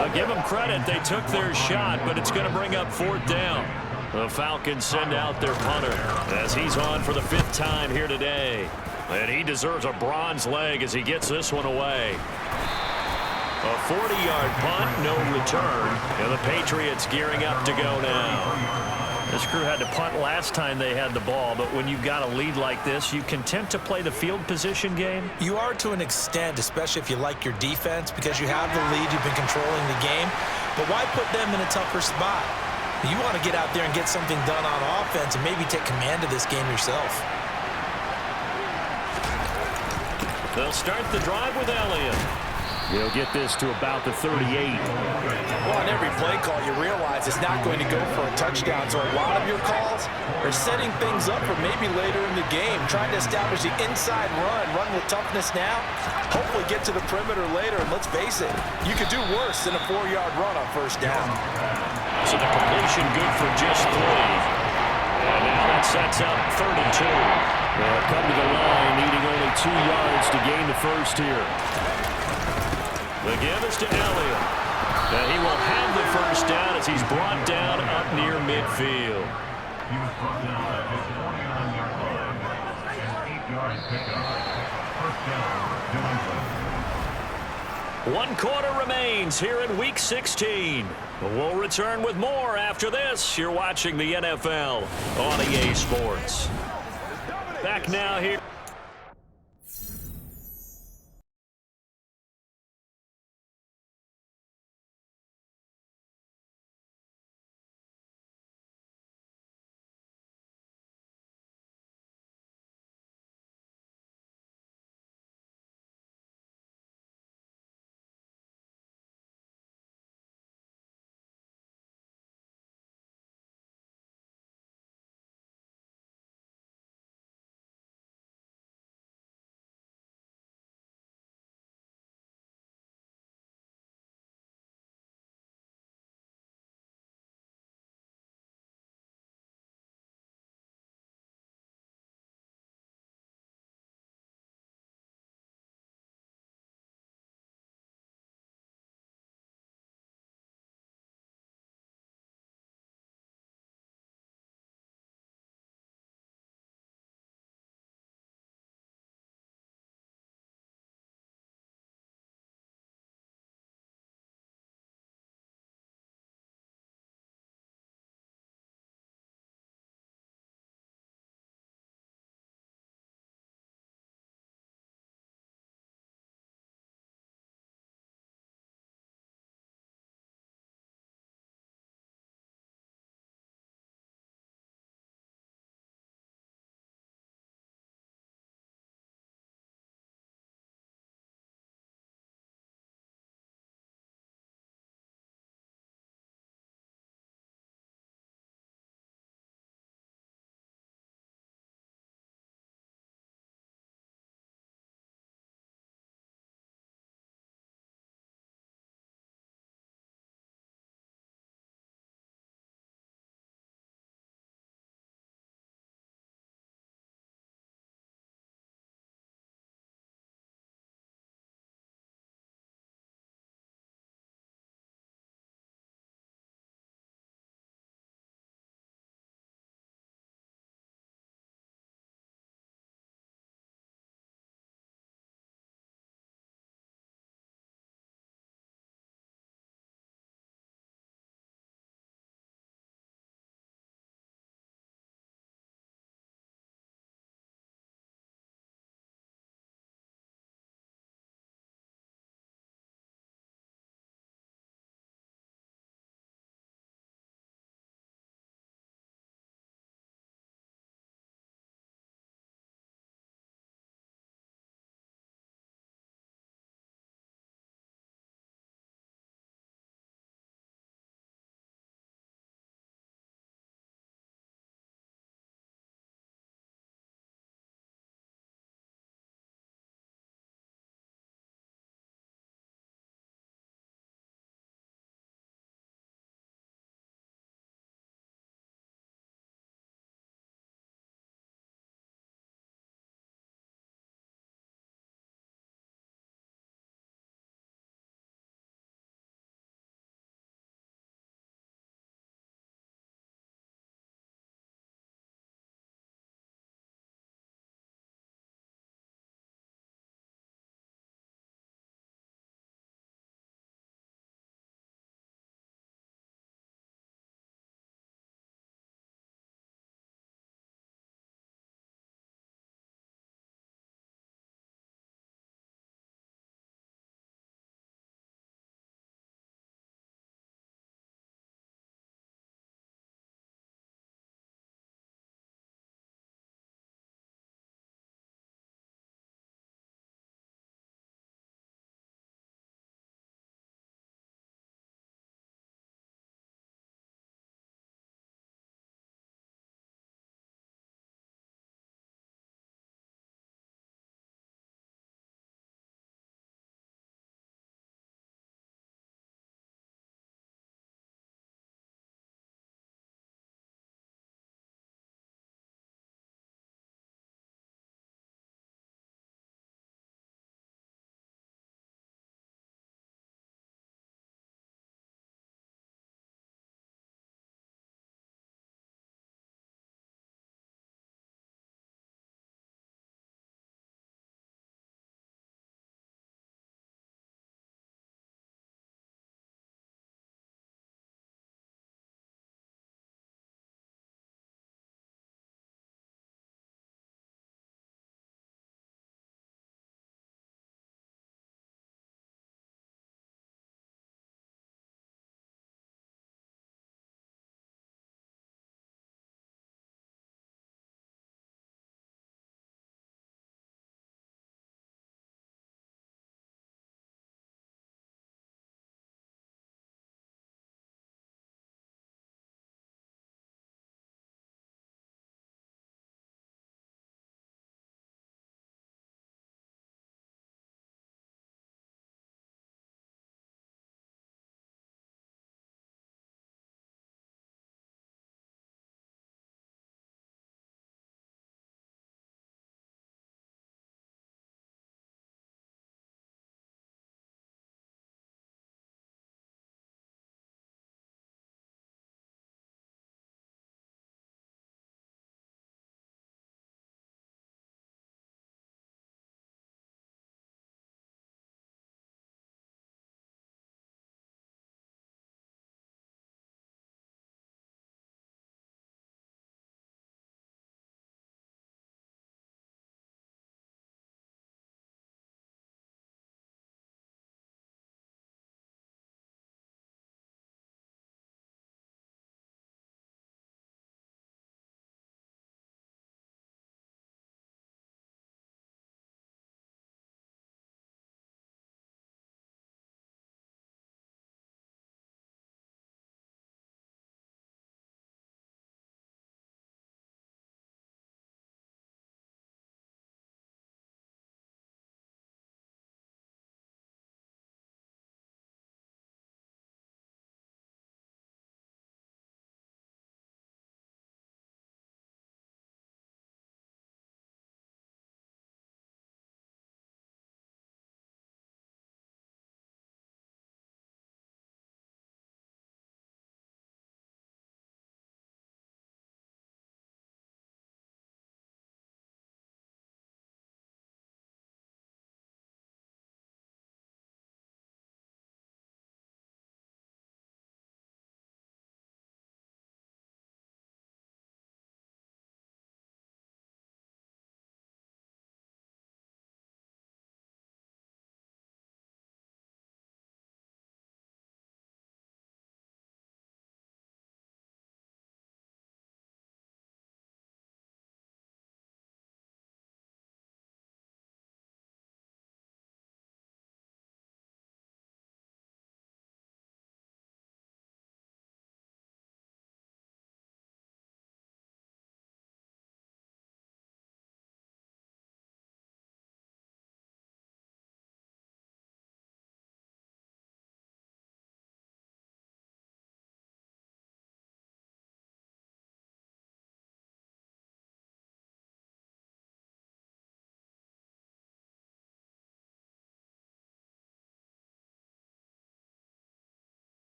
I'll give them credit. They took their shot, but it's going to bring up 4th down. The Falcons send out their punter as he's on for the 5th time here today. And he deserves a bronze leg as he gets this one away. A 40-yard punt, no return. And the Patriots gearing up to go now. This crew had to punt last time they had the ball, but when you've got a lead like this, you content to play the field position game? You are to an extent, especially if you like your defense, because you have the lead, you've been controlling the game. But why put them in a tougher spot? You want to get out there and get something done on offense and maybe take command of this game yourself. They'll start the drive with Elliott. He'll get this to about the 38. Well, on every play call, you realize it's not going to go for a touchdown. So a lot of your calls are setting things up for maybe later in the game, trying to establish the inside run with toughness now, hopefully get to the perimeter later. And let's face it, you could do worse than a 4-yard run on 1st down. So the completion good for just 3. And now that sets up 3rd and 2. They'll come to the line, needing only 2 yards to gain the first here. The give is to Elliott. And he will have the first down as he's brought down up near midfield. One quarter remains here in Week 16. We'll return with more after this. You're watching the NFL on EA Sports. Back now here.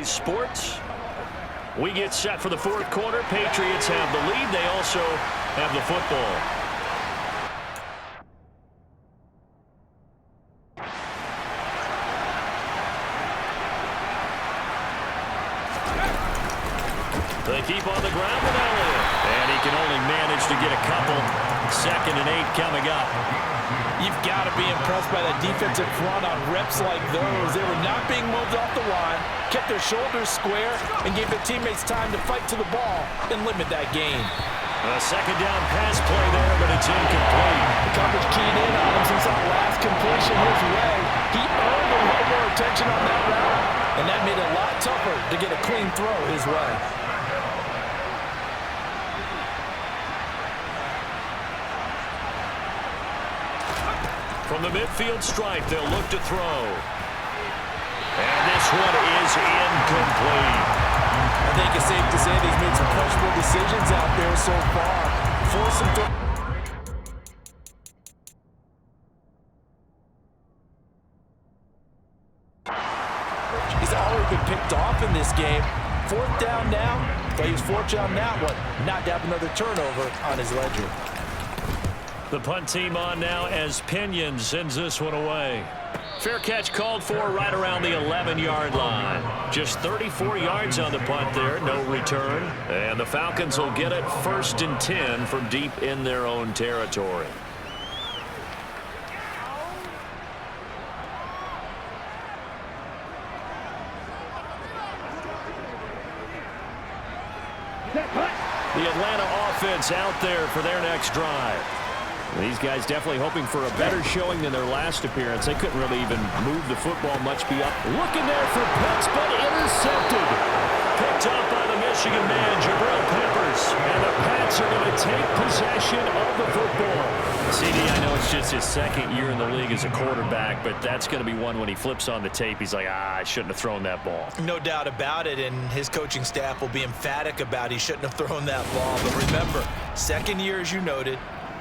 today's sports. We get set for the fourth quarter. Patriots have the lead. They also have the football. They keep on the ground with Elliott. And he can only manage to get a couple. 2nd and 8 coming up. You've got to be impressed by that defensive front on reps like those. They were not being moved off the line, kept their shoulders square, and gave their teammates time to fight to the ball and limit that gain. A 2nd down pass play there, but it's incomplete. The coverage keyed in on him since that last completion his way. He earned a little more attention on that route, and that made it a lot tougher to get a clean throw his way. From the midfield stripe, they'll look to throw. And this one is incomplete. I think it's safe to say that he's made some questionable decisions out there so far. Force him to... He's already been picked off in this game. 4th down now, but he was fortunate on that one, not to have another turnover on his ledger. The punt team on now as Pinion sends this one away. Fair catch called for right around the 11-yard line. Just 34 yards on the punt there, no return. And the Falcons will get it 1st and 10 from deep in their own territory. The Atlanta offense out there for their next drive. These guys definitely hoping for a better showing than their last appearance. They couldn't really even move the football much beyond. Looking there for Pitts, but intercepted. Picked up by the Michigan man, Jabril Peppers. And the Pats are going to take possession of the football. CD, I know it's just his 2nd year in the league as a quarterback, but that's going to be one when he flips on the tape. He's like, I shouldn't have thrown that ball. No doubt about it, and his coaching staff will be emphatic about he shouldn't have thrown that ball. But remember, 2nd year, as you noted,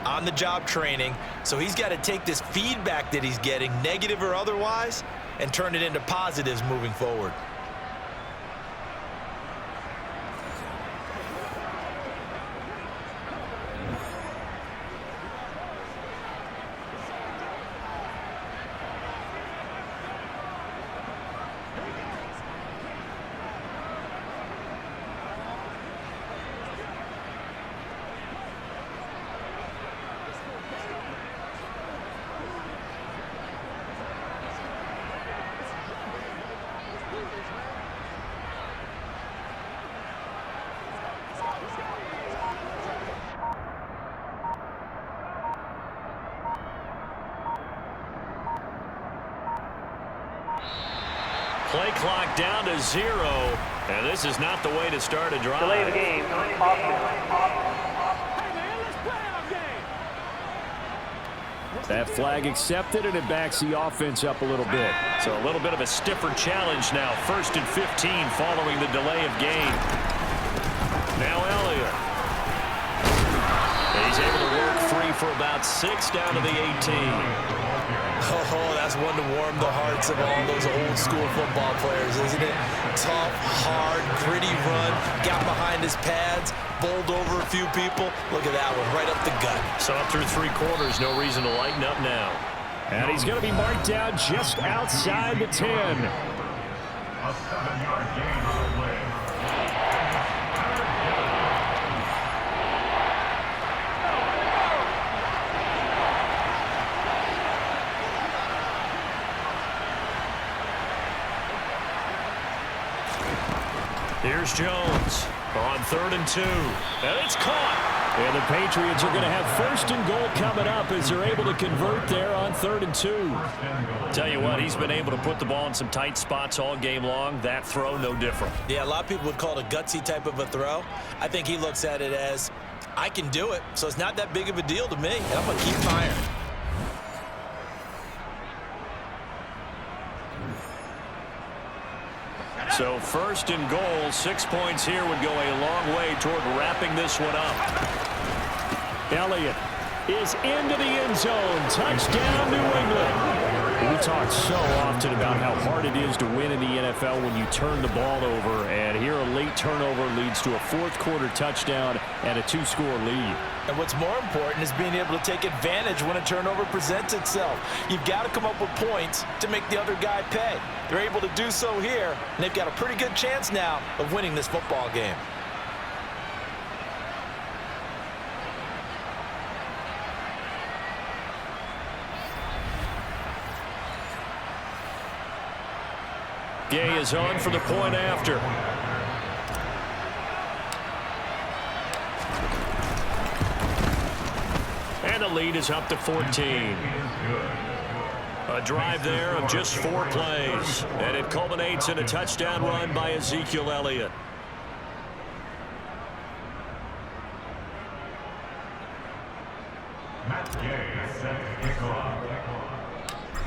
on-the-job training, so he's got to take this feedback that he's getting, negative or otherwise, and turn it into positives moving forward. Play clock down to 0, and this is not the way to start a drive. Delay the game. That flag accepted, and it backs the offense up a little bit. So a little bit of a stiffer challenge now. 1st and 15 following the delay of game. Now Elliott. And he's able to work free for about 6 down to the 18. Oh, that's one to warm the hearts of all those old school football players, isn't it? Tough, hard, gritty run, got behind his pads, bowled over a few people. Look at that one, right up the gut. So up through 3 quarters, no reason to lighten up now. And he's going to be marked down just outside the 10. A 7-yard gain on the play. Here's Jones on 3rd and 2. And it's caught. And the Patriots are going to have 1st and goal coming up as they're able to convert there on 3rd and 2. Tell you what, he's been able to put the ball in some tight spots all game long. That throw, no different. Yeah, a lot of people would call it a gutsy type of a throw. I think he looks at it as, I can do it, so it's not that big of a deal to me, and I'm going to keep firing. So 1st and goal, 6 points here would go a long way toward wrapping this one up. Elliott is into the end zone. Touchdown, New England. We talk so often about how hard it is to win in the NFL when you turn the ball over, and here a late turnover leads to a fourth-quarter touchdown and a two-score lead. And what's more important is being able to take advantage when a turnover presents itself. You've got to come up with points to make the other guy pay. They're able to do so here, and they've got a pretty good chance now of winning this football game. Gay is on for the point after. And the lead is up to 14. A drive there of just 4 plays. And it culminates in a touchdown run by Ezekiel Elliott.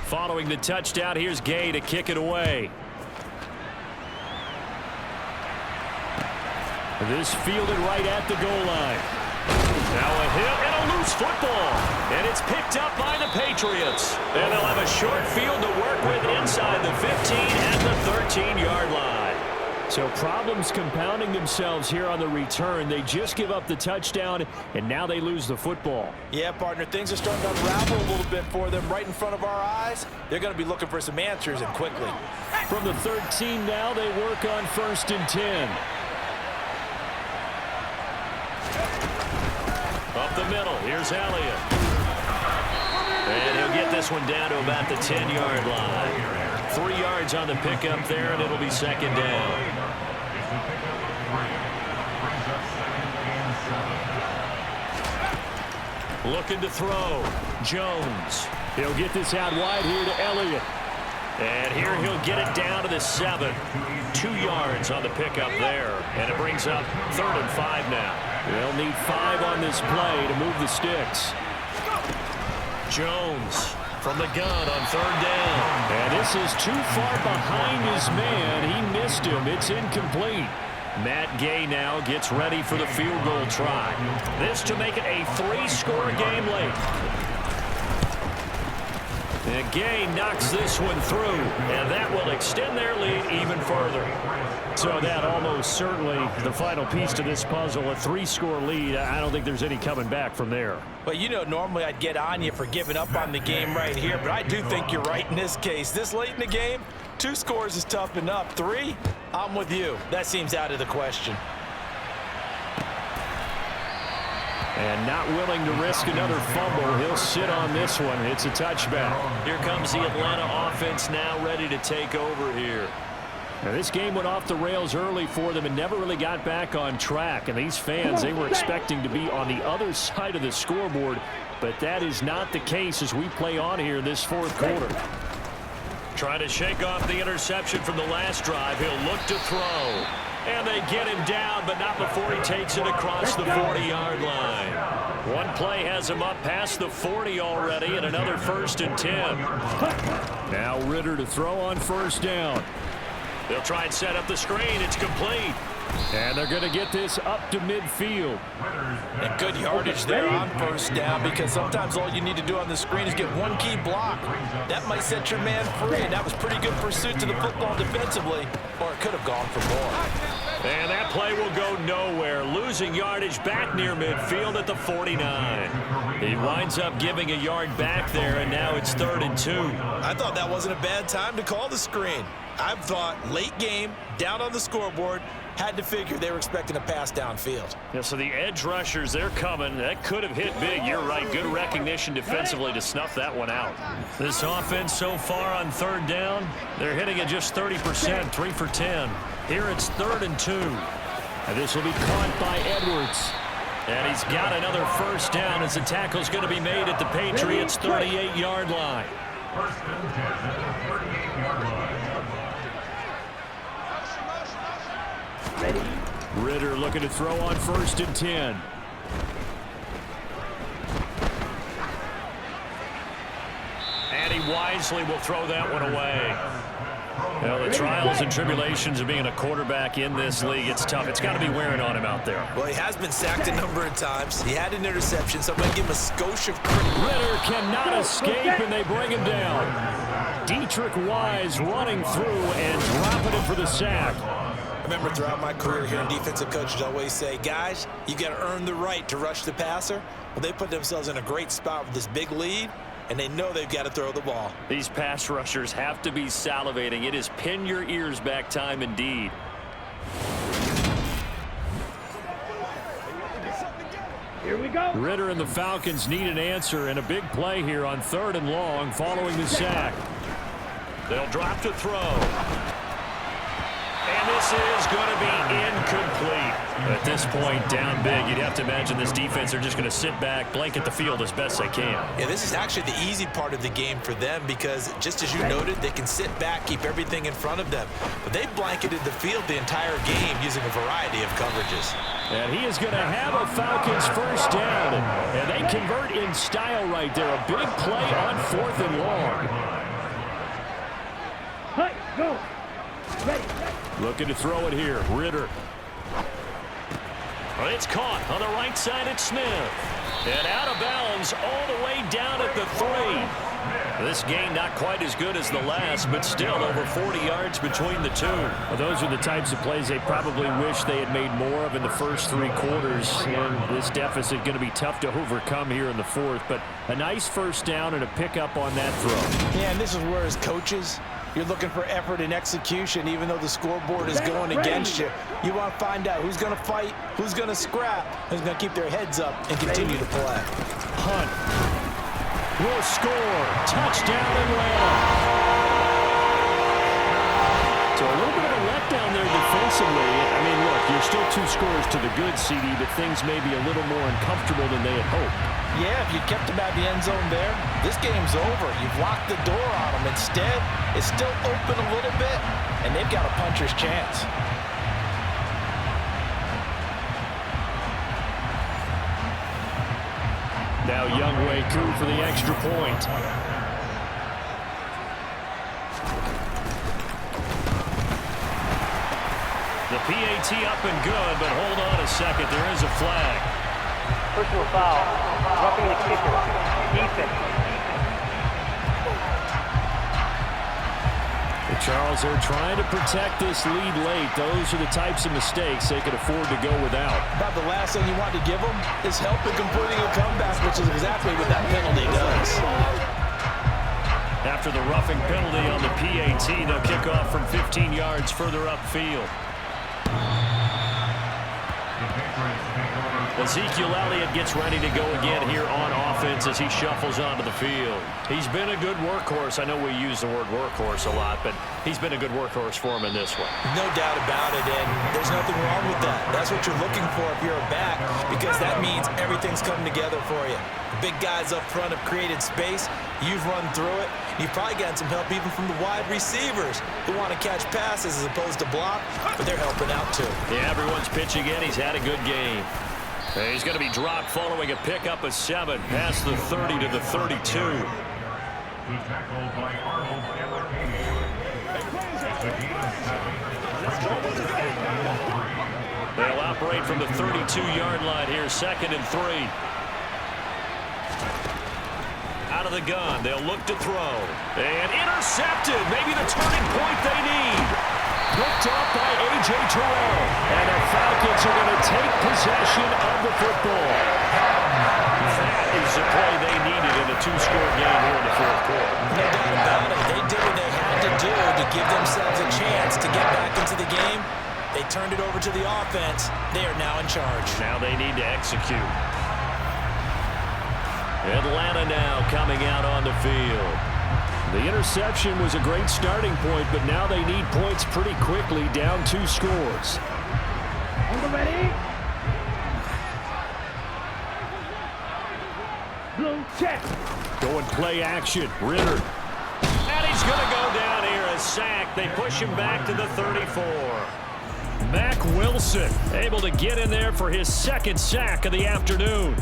Following the touchdown, here's Gay to kick it away. This fielded right at the goal line. Now a hit and a loose football. And it's picked up by the Patriots. And they'll have a short field to work with inside the 15 and the 13-yard line. So problems compounding themselves here on the return. They just give up the touchdown, and now they lose the football. Yeah, partner, things are starting to unravel a little bit for them right in front of our eyes. They're going to be looking for some answers, and quickly. From the 13 now, they work on 1st and 10. Up the middle, here's Elliott. And he'll get this one down to about the 10-yard line. 3 yards on the pickup there, and it'll be 2nd down. Looking to throw. Jones. He'll get this out wide here to Elliott. And here he'll get it down to the 7. 2 yards on the pickup there. And it brings up 3rd and 5 now. They'll need 5 on this play to move the sticks. Jones from the gun on 3rd down. And this is too far behind his man. He missed him. It's incomplete. Matt Gay now gets ready for the field goal try. This to make it a 3-score game late. And Gay knocks this one through, and that will extend their lead even further. So that almost certainly the final piece to this puzzle, a 3-score lead. I don't think there's any coming back from there. Well, you know, normally I'd get on you for giving up on the game right here, but I do think you're right in this case. This late in the game, 2 scores is tough enough. 3, I'm with you. That seems out of the question. And not willing to risk another fumble. He'll sit on this one. It's a touchback. Here comes the Atlanta offense now ready to take over here. Now, this game went off the rails early for them and never really got back on track. And these fans, they were expecting to be on the other side of the scoreboard. But that is not the case as we play on here this 4th quarter. Trying to shake off the interception from the last drive. He'll look to throw. And they get him down, but not before he takes it across the 40-yard line. One play has him up past the 40 already, and another 1st and 10. Now Ritter to throw on 1st down. They'll try and set up the screen. It's complete. And they're going to get this up to midfield. And good yardage there on 1st down, because sometimes all you need to do on the screen is get one key block. That might set your man free, and that was pretty good pursuit to the football defensively, or it could have gone for more. And that play will go nowhere, losing yardage back near midfield at the 49. He winds up giving a yard back there, and now it's 3rd and 2. I thought that wasn't a bad time to call the screen. I thought late game, down on the scoreboard, had to figure they were expecting a pass downfield. Yeah, so the edge rushers, they're coming. That could have hit big. You're right. Good recognition defensively to snuff that one out. This offense so far on 3rd down, they're hitting at just 30%, 3 for 10. Here it's 3rd and 2. And this will be caught by Edwards. And he's got another 1st down as the tackle's going to be made at the Patriots' 38-yard line. 1st and 10 at the 38-yard line. Ritter looking to throw on 1st and 10. And he wisely will throw that one away. Well, the trials and tribulations of being a quarterback in this league, it's tough. It's got to be wearing on him out there. Well, he has been sacked a number of times. He had an interception, so I'm going to give him a skosh of credit. Ritter cannot escape, and they bring him down. Dietrich Wise running through and dropping it for the sack. I remember throughout my career hearing defensive coaches always say, guys, you got to earn the right to rush the passer. Well, they put themselves in a great spot with this big lead, and they know they've got to throw the ball. These pass rushers have to be salivating. It is pin your ears back time indeed. Here we go. Ritter and the Falcons need an answer, and a big play here on 3rd and long following the sack. They'll drop to throw. And this is going to be incomplete. At this point, down big, you'd have to imagine this defense are just going to sit back, blanket the field as best they can. Yeah, this is actually the easy part of the game for them because, just as you noted, they can sit back, keep everything in front of them. But they blanketed the field the entire game using a variety of coverages. And he is going to have a Falcons first down. And they convert in style right there. A big play on 4th and long. Hey, go. Ready. Looking to throw it here. Ritter. Well, it's caught on the right side at Smith. And out of bounds all the way down at the 3. This game not quite as good as the last, but still over 40 yards between the two. Well, those are the types of plays they probably wish they had made more of in the first 3 quarters. And this deficit going to be tough to overcome here in the 4th. But a nice first down and a pickup on that throw. Yeah, and this is where, as coaches, you're looking for effort and execution, even though the scoreboard is going against you. You want to find out who's going to fight, who's going to scrap, who's going to keep their heads up and continue to play. Hunt will score. Touchdown, Atlanta. So a little bit of a letdown there defensively. I mean, look, you're still 2 scores to the good, CD, but things may be a little more uncomfortable than they had hoped. Yeah, if you kept them at the end zone there, this game's over. You've locked the door on them. Instead, it's still open a little bit, and they've got a puncher's chance. Now Youngway Koo for the extra point. The PAT up and good, but hold on a second. There is a flag. Personal foul. Roughing the kicker. Defense. Charles, they're trying to protect this lead late. Those are the types of mistakes they could afford to go without. About the last thing you want to give them is help in completing a comeback, which is exactly what that penalty does. After the roughing penalty on the PAT, they'll kick off from 15 yards further upfield. Ezekiel Elliott gets ready to go again here on offense as he shuffles onto the field. He's been a good workhorse. I know we use the word workhorse a lot, but he's been a good workhorse for him in this one. No doubt about it, and there's nothing wrong with that. That's what you're looking for if you're a back, because that means everything's come together for you. The big guys up front have created space. You've run through it. You've probably gotten some help even from the wide receivers who want to catch passes as opposed to block, but they're helping out too. Yeah, everyone's pitching in. He's had a good game. He's going to be dropped following a pickup of 7 past the 30 to the 32. They'll operate from the 32-yard line here, 2nd and 3. Out of the gun, they'll look to throw. And intercepted, maybe the turning point they need. Picked up by A.J. Terrell. And the Falcons are going to take possession of the football. That is the play they needed in a 2-score game here in the 4th quarter. No doubt about it. They did what they had to do to give themselves a chance to get back into the game. They turned it over to the offense. They are now in charge. Now they need to execute. Atlanta now coming out on the field. The interception was a great starting point, but now they need points pretty quickly, down 2 scores. On the ready. Blue check. Going play action. Ritter. And he's going to go down here, a sack. They push him back to the 34. Mack Wilson able to get in there for his 2nd sack of the afternoon.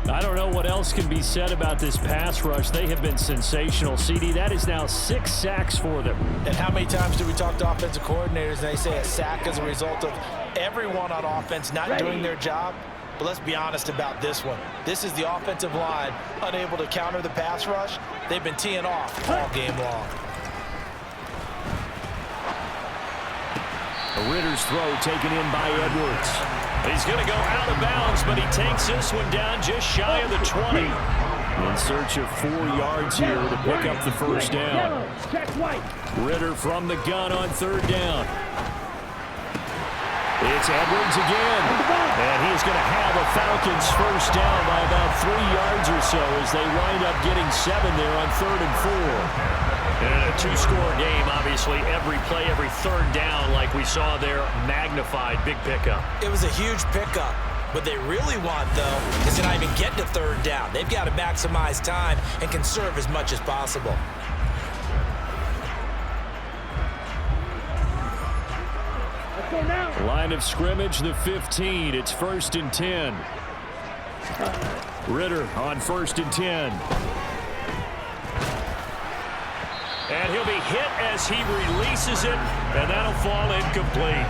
I don't know what else can be said about this pass rush. They have been sensational, CD. That is now 6 sacks for them. And how many times do we talk to offensive coordinators and they say a sack as a result of everyone on offense not doing their job? But let's be honest about this one. This is the offensive line unable to counter the pass rush. They've been teeing off all game long. Ritter's throw taken in by Edwards. He's going to go out of bounds, but he takes this one down just shy of the 20. In search of 4 yards here to pick up the first down. Ritter from the gun on 3rd down. It's Edwards again. And he's going to have a Falcons first down by about 3 yards or so as they wind up getting 7 there on 3rd and 4. And a 2-score game, obviously, every play, every 3rd down, like we saw there, magnified, big pickup. It was a huge pickup. What they really want, though, is to not even get to 3rd down. They've got to maximize time and conserve as much as possible. Line of scrimmage, the 15. It's 1st and 10. Ritter on 1st and 10. And he'll be hit as he releases it, and that'll fall incomplete.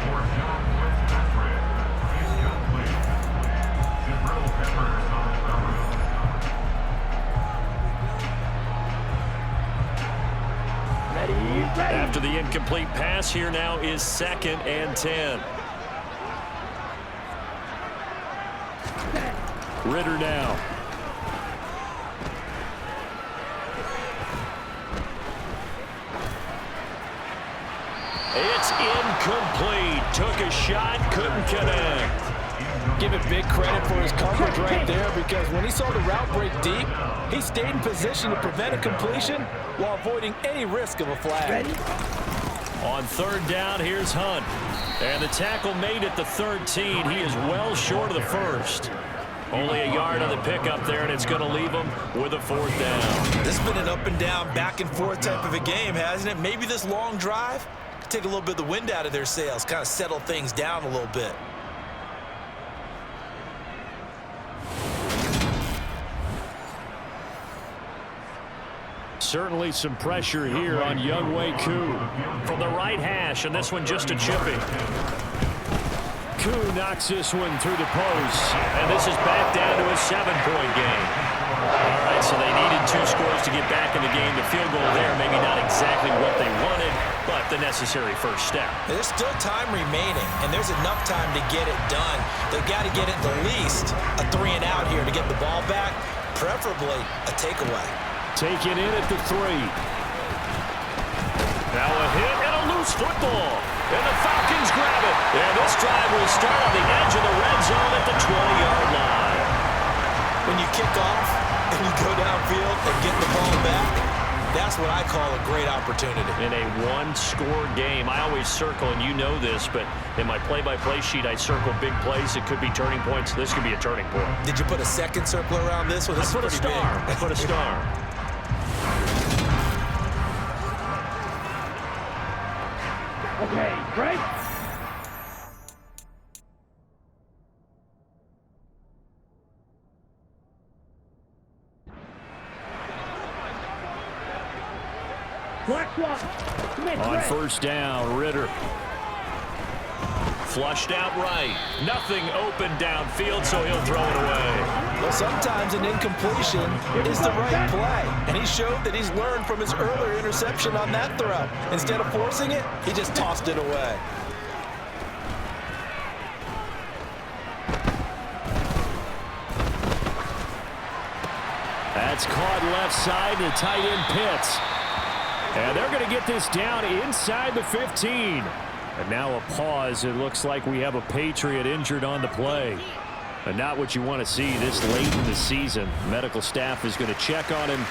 After the incomplete pass, here now is 2nd and 10. Ritter now. It's incomplete. Took a shot, couldn't connect. Give it big credit for his coverage right there, because when he saw the route break deep, he stayed in position to prevent a completion while avoiding any risk of a flag. On 3rd down, here's Hunt. And the tackle made at the 13. He is well short of the 1st. Only a yard on the pickup there, and it's going to leave him with a 4th down. This has been an up and down, back and forth type of a game, hasn't it? Maybe this long drive could take a little bit of the wind out of their sails, kind of settle things down a little bit. Certainly some pressure here on Younghoe Koo from the right hash, and this one just a chipping. Koo knocks this one through the post, and this is back down to a 7-point game. All right, so they needed 2 scores to get back in the game. The field goal there, maybe not exactly what they wanted, but the necessary first step. There's still time remaining, and there's enough time to get it done. They've got to get it the least a 3 and out here to get the ball back, preferably a takeaway. Taken in at the 3. Now a hit and a loose football. And the Falcons grab it. And this drive will start on the edge of the red zone at the 20-yard line. When you kick off and you go downfield and get the ball back, that's what I call a great opportunity. In a 1-score game, I always circle, and you know this, but in my play-by-play sheet, I circle big plays. It could be turning points. This could be a turning point. Did you put a second circle around this one? This I put a star. I put a star. Okay, break. On 1st down, Ritter. Flushed out right. Nothing open downfield, so he'll throw it away. Well, sometimes an incompletion is the right play, and he showed that he's learned from his earlier interception on that throw. Instead of forcing it, he just tossed it away. That's caught left side to tight end Pitts. And they're going to get this down inside the 15. And now a pause. It looks like we have a Patriot injured on the play. And not what you want to see this late in the season. Medical staff is going to check on him,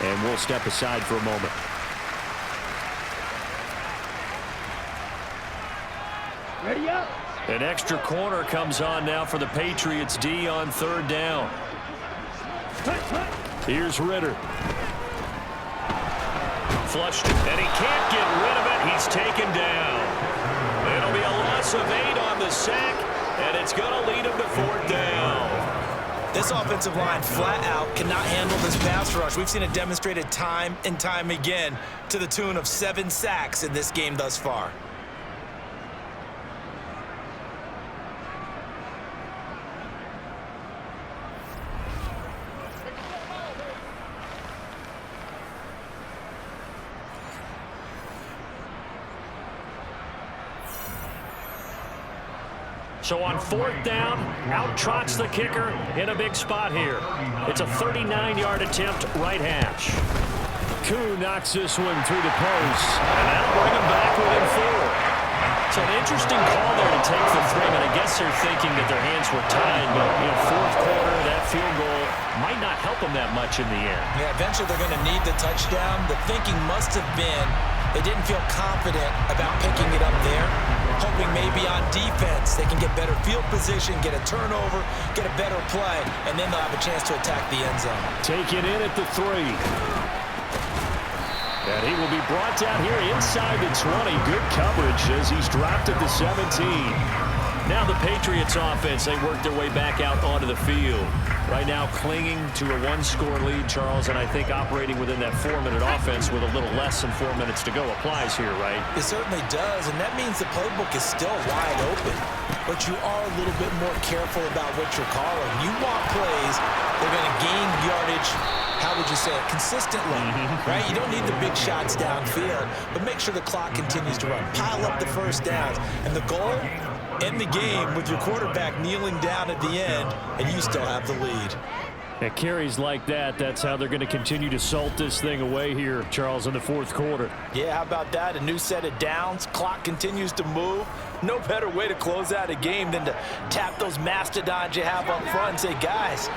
and we'll step aside for a moment. Ready up. An extra corner comes on now for the Patriots D on 3rd down. Here's Ritter. Flushed it, and he can't get rid of it. He's taken down. It'll be a loss of 8 on the sack, and it's going to lead him to 4th down. This offensive line flat out cannot handle this pass rush. We've seen it demonstrated time and time again to the tune of 7 sacks in this game thus far. So on 4th down, out trots the kicker in a big spot here. It's a 39-yard attempt, right hash. Koo knocks this one through the post, and that'll bring him back within 4. So an interesting call there to take the 3, but I guess they're thinking that their hands were tied, but in 4th quarter, that field goal might not help them that much in the end. Yeah, eventually they're going to need the touchdown. The thinking must have been they didn't feel confident about picking it up there, hoping maybe on defense they can get better field position, get a turnover, get a better play, and then they'll have a chance to attack the end zone. Take it in at the 3. And he will be brought down here inside the 20. Good coverage as he's dropped at the 17. Now the Patriots offense, they work their way back out onto the field. Right now clinging to a 1-score lead, Charles, and I think operating within that 4-minute offense with a little less than 4 minutes to go applies here, right? It certainly does, and that means the playbook is still wide open. But you are a little bit more careful about what you're calling. You want plays, they're going to gain yardage, how would you say it, consistently, right? You don't need the big shots downfield, but make sure the clock continues to run. Pile up the first downs, and the goal, end the game with your quarterback kneeling down at the end, and you still have the lead. At carries like that, that's how they're going to continue to salt this thing away here, Charles, in the 4th quarter. Yeah, how about that? A new set of downs. Clock continues to move. No better way to close out a game than to tap those mastodons you have up front and say, guys,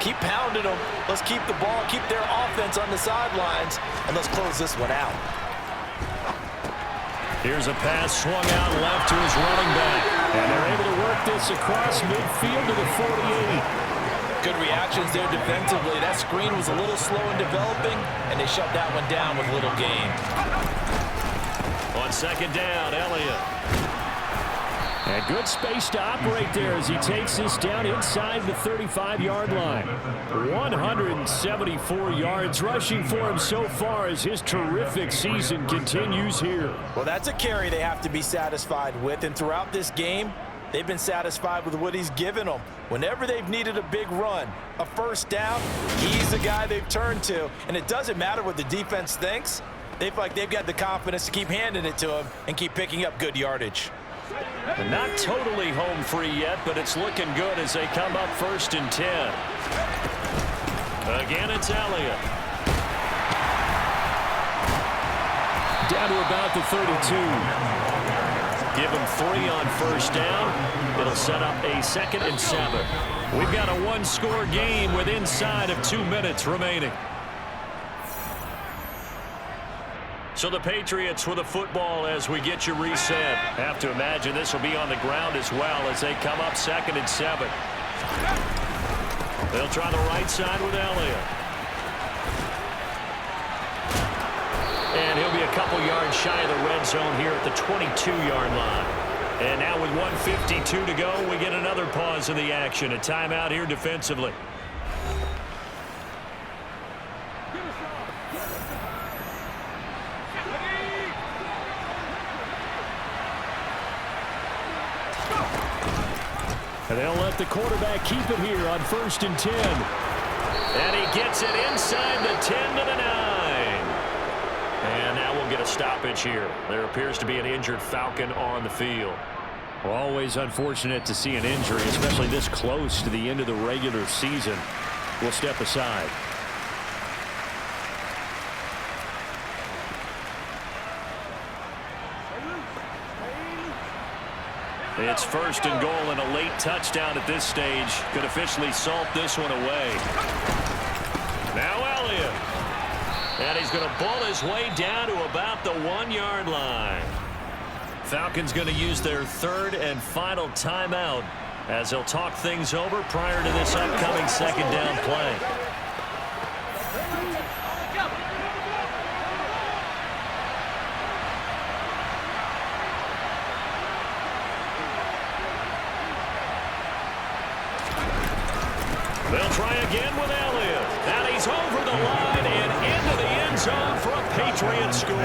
keep pounding them. Let's keep the ball, keep their offense on the sidelines, and let's close this one out. Here's a pass swung out left to his running back. And they're able to work this across midfield to the 48. Good reactions there defensively. That screen was a little slow in developing, and they shut that one down with little gain. On 2nd down, Elliott. And good space to operate there as he takes this down inside the 35-yard line. 174 yards rushing for him so far as his terrific season continues here. Well, that's a carry they have to be satisfied with, and throughout this game, they've been satisfied with what he's given them. Whenever they've needed a big run, a first down, he's the guy they've turned to. And it doesn't matter what the defense thinks. They feel like they've got the confidence to keep handing it to him and keep picking up good yardage. Not totally home free yet, but it's looking good as they come up 1st and 10. Again, it's Elliott. Down to about the 32. Give him 3 on 1st down. It'll set up a 2nd and 7. We've got a 1-score game with inside of 2 minutes remaining. So the Patriots with the football as we get you reset. Have to imagine this will be on the ground as well as they come up 2nd and 7. They'll try the right side with Elliott. And he'll be a couple yards shy of the red zone here at the 22-yard line. And now with 1:52 to go, we get another pause in the action. A timeout here defensively. And they'll let the quarterback keep it here on 1st and 10. And he gets it inside the 10 to the 9. And now we'll get a stoppage here. There appears to be an injured Falcon on the field. Well, always unfortunate to see an injury, especially this close to the end of the regular season. We'll step aside. It's 1st and goal, and a late touchdown at this stage could officially salt this one away. Now Elliott. And he's going to bull his way down to about the 1-yard line. Falcons going to use their 3rd and final timeout as they'll talk things over prior to this upcoming 2nd down play. They'll try again with Elliott. And he's over the line and into the end zone for a Patriot score.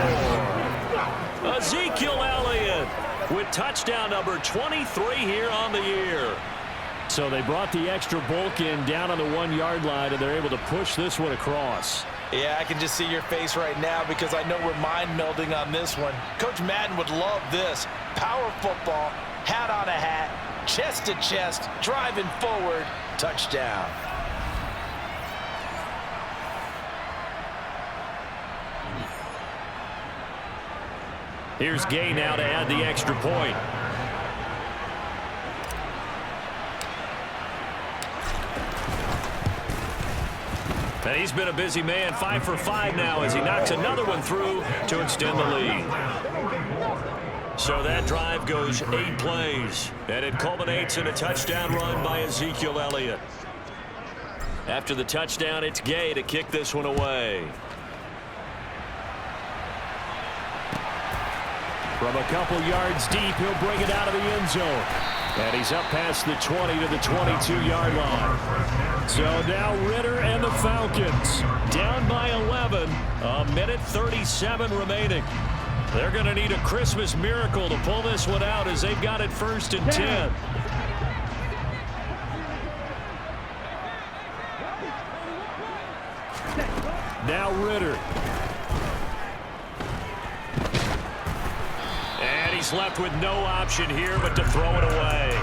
Ezekiel Elliott with touchdown number 23 here on the year. So they brought the extra bulk in down on the 1-yard line, and they're able to push this one across. Yeah, I can just see your face right now because I know we're mind melding on this one. Coach Madden would love this. Power football, hat on a hat, chest to chest, driving forward, touchdown. Here's Gay now to add the extra point. And he's been a busy man, 5 for 5 now as he knocks another one through to extend the lead. So that drive goes 8 plays, and it culminates in a touchdown run by Ezekiel Elliott. After the touchdown, it's Gay to kick this one away. From a couple yards deep, he'll bring it out of the end zone. And he's up past the 20 to the 22-yard line. So now Ritter and the Falcons down by 11, a minute 37 remaining. They're going to need a Christmas miracle to pull this one out as they've got it 1st and 10. Now Ritter. And he's left with no option here but to throw it away.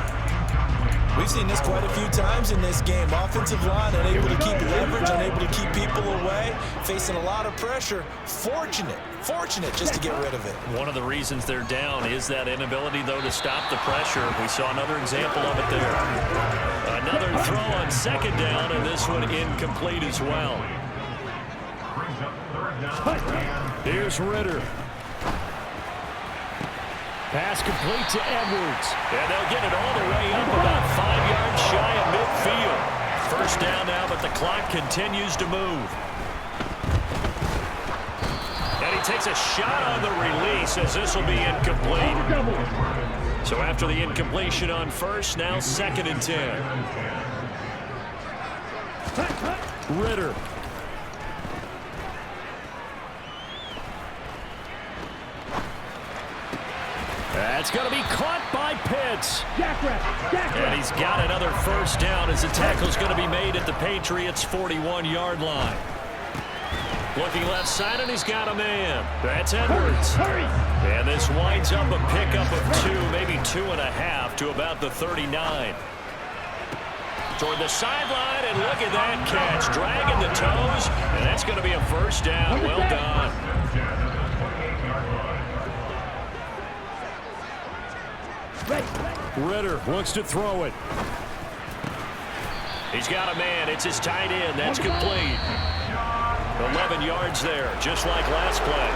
We've seen this quite a few times in this game. Offensive line unable to keep leverage, unable to keep people away, facing a lot of pressure. Fortunate just to get rid of it. One of the reasons they're down is that inability, though, to stop the pressure. We saw another example of it there. Another throw on 2nd down, and this one incomplete as well. Here's Ritter. Pass complete to Edwards. And they'll get it all the way up about 5 yards shy of midfield. 1st down now, but the clock continues to move. And he takes a shot on the release as this will be incomplete. So after the incompletion on 1st, now 2nd and 10. Ritter. That's going to be caught by Pitts. And he's got another 1st down as the tackle's going to be made at the Patriots' 41-yard line. Looking left side, and he's got a man. That's Edwards. And this winds up a pickup of 2, maybe 2.5 to about the 39. Toward the sideline, and look at that catch. Dragging the toes, and that's going to be a 1st down. Well done. Ritter wants to throw it. He's got a man. It's his tight end. That's complete. 11 yards there, just like last play.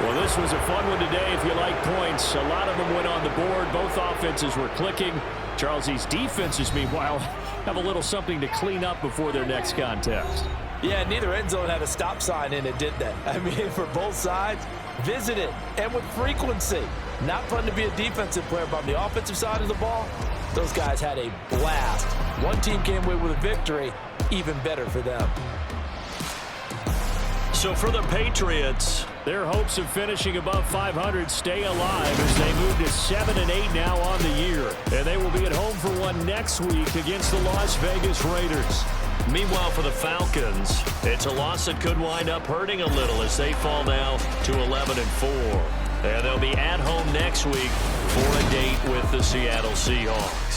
Well, this was a fun one today if you like points. A lot of them went on the board. Both offenses were clicking. Charles, these defenses, meanwhile, have a little something to clean up before their next contest. Yeah, neither end zone had a stop sign in it, did they? I mean, for both sides, visit it, and with frequency. Not fun to be a defensive player, but on the offensive side of the ball, those guys had a blast. One team came away with a victory, even better for them. So for the Patriots, their hopes of finishing above 500 stay alive as they move to 7-8 now on the year. And they will be at home for one next week against the Las Vegas Raiders. Meanwhile, for the Falcons, it's a loss that could wind up hurting a little as they fall now to 11-4. And they'll be at home next week for a date with the Seattle Seahawks.